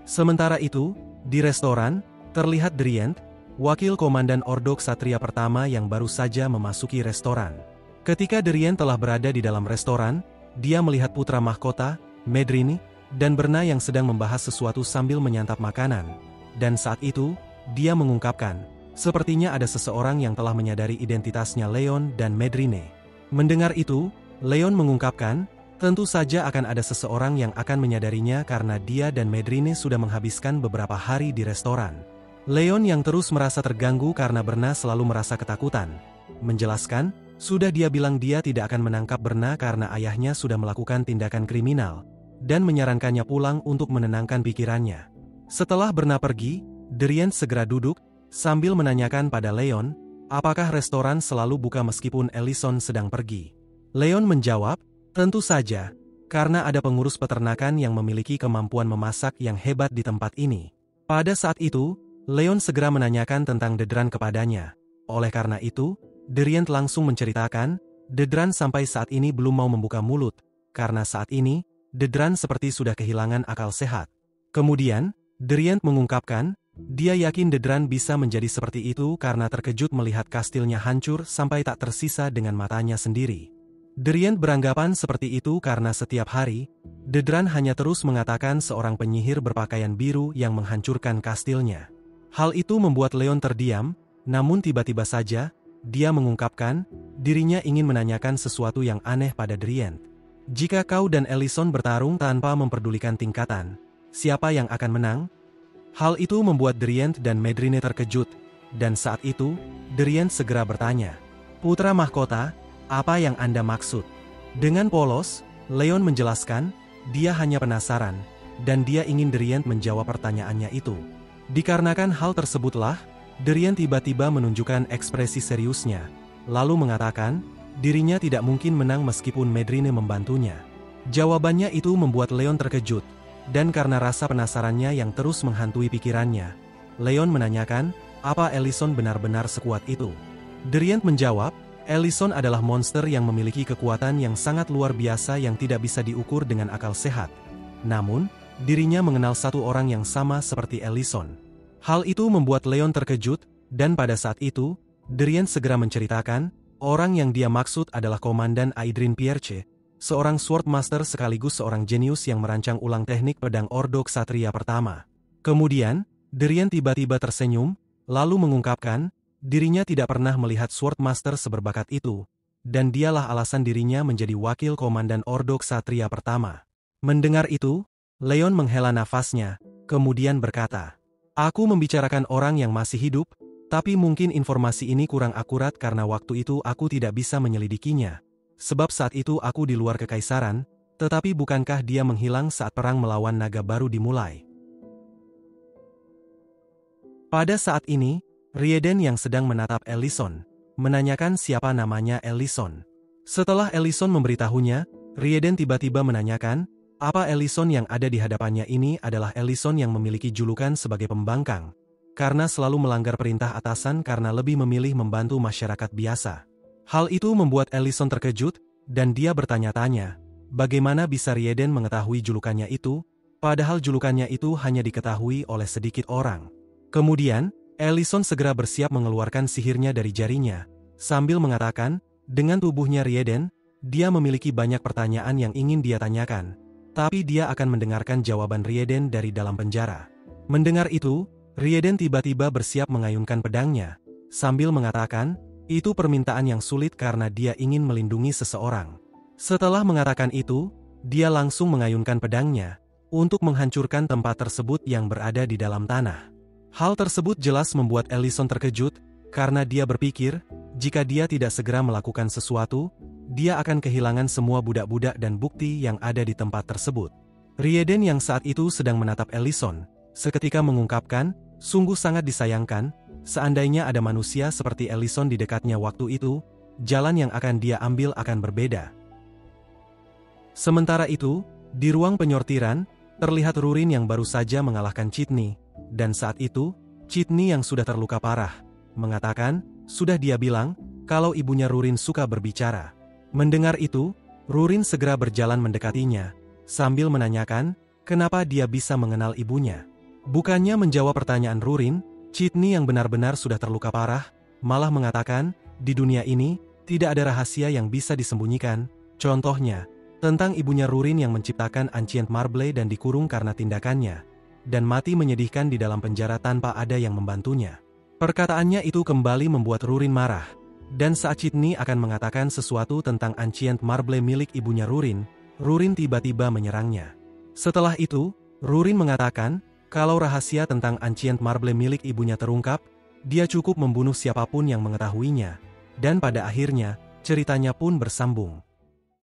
Sementara itu, di restoran, terlihat Drient, wakil komandan Ordo Ksatria pertama yang baru saja memasuki restoran. Ketika Drient telah berada di dalam restoran, dia melihat putra mahkota, Medrini, dan Berna yang sedang membahas sesuatu sambil menyantap makanan. Dan saat itu, dia mengungkapkan, sepertinya ada seseorang yang telah menyadari identitasnya Leon dan Medrini. Mendengar itu, Leon mengungkapkan, tentu saja akan ada seseorang yang akan menyadarinya karena dia dan Medrini sudah menghabiskan beberapa hari di restoran. Leon yang terus merasa terganggu karena Berna selalu merasa ketakutan, menjelaskan, sudah dia bilang dia tidak akan menangkap Berna karena ayahnya sudah melakukan tindakan kriminal, dan menyarankannya pulang untuk menenangkan pikirannya. Setelah Berna pergi, Drient segera duduk, sambil menanyakan pada Leon, apakah restoran selalu buka meskipun Ellison sedang pergi. Leon menjawab, tentu saja, karena ada pengurus peternakan yang memiliki kemampuan memasak yang hebat di tempat ini. Pada saat itu, Leon segera menanyakan tentang Dedran kepadanya. Oleh karena itu, Drient langsung menceritakan, Dedran sampai saat ini belum mau membuka mulut, karena saat ini, Dedran seperti sudah kehilangan akal sehat. Kemudian, Drient mengungkapkan, dia yakin Dedran bisa menjadi seperti itu karena terkejut melihat kastilnya hancur sampai tak tersisa dengan matanya sendiri. Drient beranggapan seperti itu karena setiap hari, Dedran hanya terus mengatakan seorang penyihir berpakaian biru yang menghancurkan kastilnya. Hal itu membuat Leon terdiam, namun tiba-tiba saja, dia mengungkapkan, dirinya ingin menanyakan sesuatu yang aneh pada Drient. Jika kau dan Ellison bertarung tanpa memperdulikan tingkatan, siapa yang akan menang? Hal itu membuat Drient dan Medrini terkejut, dan saat itu, Drient segera bertanya, Putra mahkota, apa yang Anda maksud? Dengan polos, Leon menjelaskan, dia hanya penasaran, dan dia ingin Drient menjawab pertanyaannya itu. Dikarenakan hal tersebutlah, Drient tiba-tiba menunjukkan ekspresi seriusnya, lalu mengatakan, dirinya tidak mungkin menang meskipun Medrini membantunya. Jawabannya itu membuat Leon terkejut, dan karena rasa penasarannya yang terus menghantui pikirannya, Leon menanyakan, apa Ellison benar-benar sekuat itu? Drient menjawab, Ellison adalah monster yang memiliki kekuatan yang sangat luar biasa yang tidak bisa diukur dengan akal sehat. Namun, dirinya mengenal satu orang yang sama seperti Ellison. Hal itu membuat Leon terkejut, dan pada saat itu, Drient segera menceritakan, orang yang dia maksud adalah Komandan Aydrin Pierce, seorang Swordmaster sekaligus seorang jenius yang merancang ulang teknik pedang Ordo Ksatria pertama. Kemudian, Derian tiba-tiba tersenyum, lalu mengungkapkan, dirinya tidak pernah melihat Swordmaster seberbakat itu, dan dialah alasan dirinya menjadi wakil komandan Ordo Ksatria pertama. Mendengar itu, Leon menghela nafasnya, kemudian berkata, "Aku membicarakan orang yang masih hidup, tapi mungkin informasi ini kurang akurat karena waktu itu aku tidak bisa menyelidikinya. Sebab saat itu aku di luar kekaisaran, tetapi bukankah dia menghilang saat perang melawan naga baru dimulai?" Pada saat ini, Rieden yang sedang menatap Ellison, menanyakan siapa namanya Ellison. Setelah Ellison memberitahunya, Rieden tiba-tiba menanyakan, apa Ellison yang ada di hadapannya ini adalah Ellison yang memiliki julukan sebagai pembangkang, karena selalu melanggar perintah atasan karena lebih memilih membantu masyarakat biasa. Hal itu membuat Ellison terkejut, dan dia bertanya-tanya, bagaimana bisa Rieden mengetahui julukannya itu, padahal julukannya itu hanya diketahui oleh sedikit orang. Kemudian, Ellison segera bersiap mengeluarkan sihirnya dari jarinya, sambil mengatakan, dengan tubuhnya Rieden, dia memiliki banyak pertanyaan yang ingin dia tanyakan. Tapi dia akan mendengarkan jawaban Rieden dari dalam penjara. Mendengar itu, Rieden tiba-tiba bersiap mengayunkan pedangnya, sambil mengatakan, itu permintaan yang sulit karena dia ingin melindungi seseorang. Setelah mengatakan itu, dia langsung mengayunkan pedangnya, untuk menghancurkan tempat tersebut yang berada di dalam tanah. Hal tersebut jelas membuat Ellison terkejut, karena dia berpikir, jika dia tidak segera melakukan sesuatu, dia akan kehilangan semua budak-budak dan bukti yang ada di tempat tersebut. Rieden yang saat itu sedang menatap Ellison, seketika mengungkapkan, sungguh sangat disayangkan, seandainya ada manusia seperti Ellison di dekatnya waktu itu, jalan yang akan dia ambil akan berbeda. Sementara itu, di ruang penyortiran, terlihat Rurin yang baru saja mengalahkan Chitney, dan saat itu, Chitney yang sudah terluka parah, mengatakan, sudah dia bilang, kalau ibunya Rurin suka berbicara. Mendengar itu, Rurin segera berjalan mendekatinya, sambil menanyakan, kenapa dia bisa mengenal ibunya. Bukannya menjawab pertanyaan Rurin, Chitney yang benar-benar sudah terluka parah, malah mengatakan, di dunia ini, tidak ada rahasia yang bisa disembunyikan, contohnya, tentang ibunya Rurin yang menciptakan Ancient Marble dan dikurung karena tindakannya, dan mati menyedihkan di dalam penjara tanpa ada yang membantunya. Perkataannya itu kembali membuat Rurin marah. Dan saat Chitney akan mengatakan sesuatu tentang Ancient Marble milik ibunya Rurin, Rurin tiba-tiba menyerangnya. Setelah itu, Rurin mengatakan, kalau rahasia tentang Ancient Marble milik ibunya terungkap, dia cukup membunuh siapapun yang mengetahuinya. Dan pada akhirnya, ceritanya pun bersambung.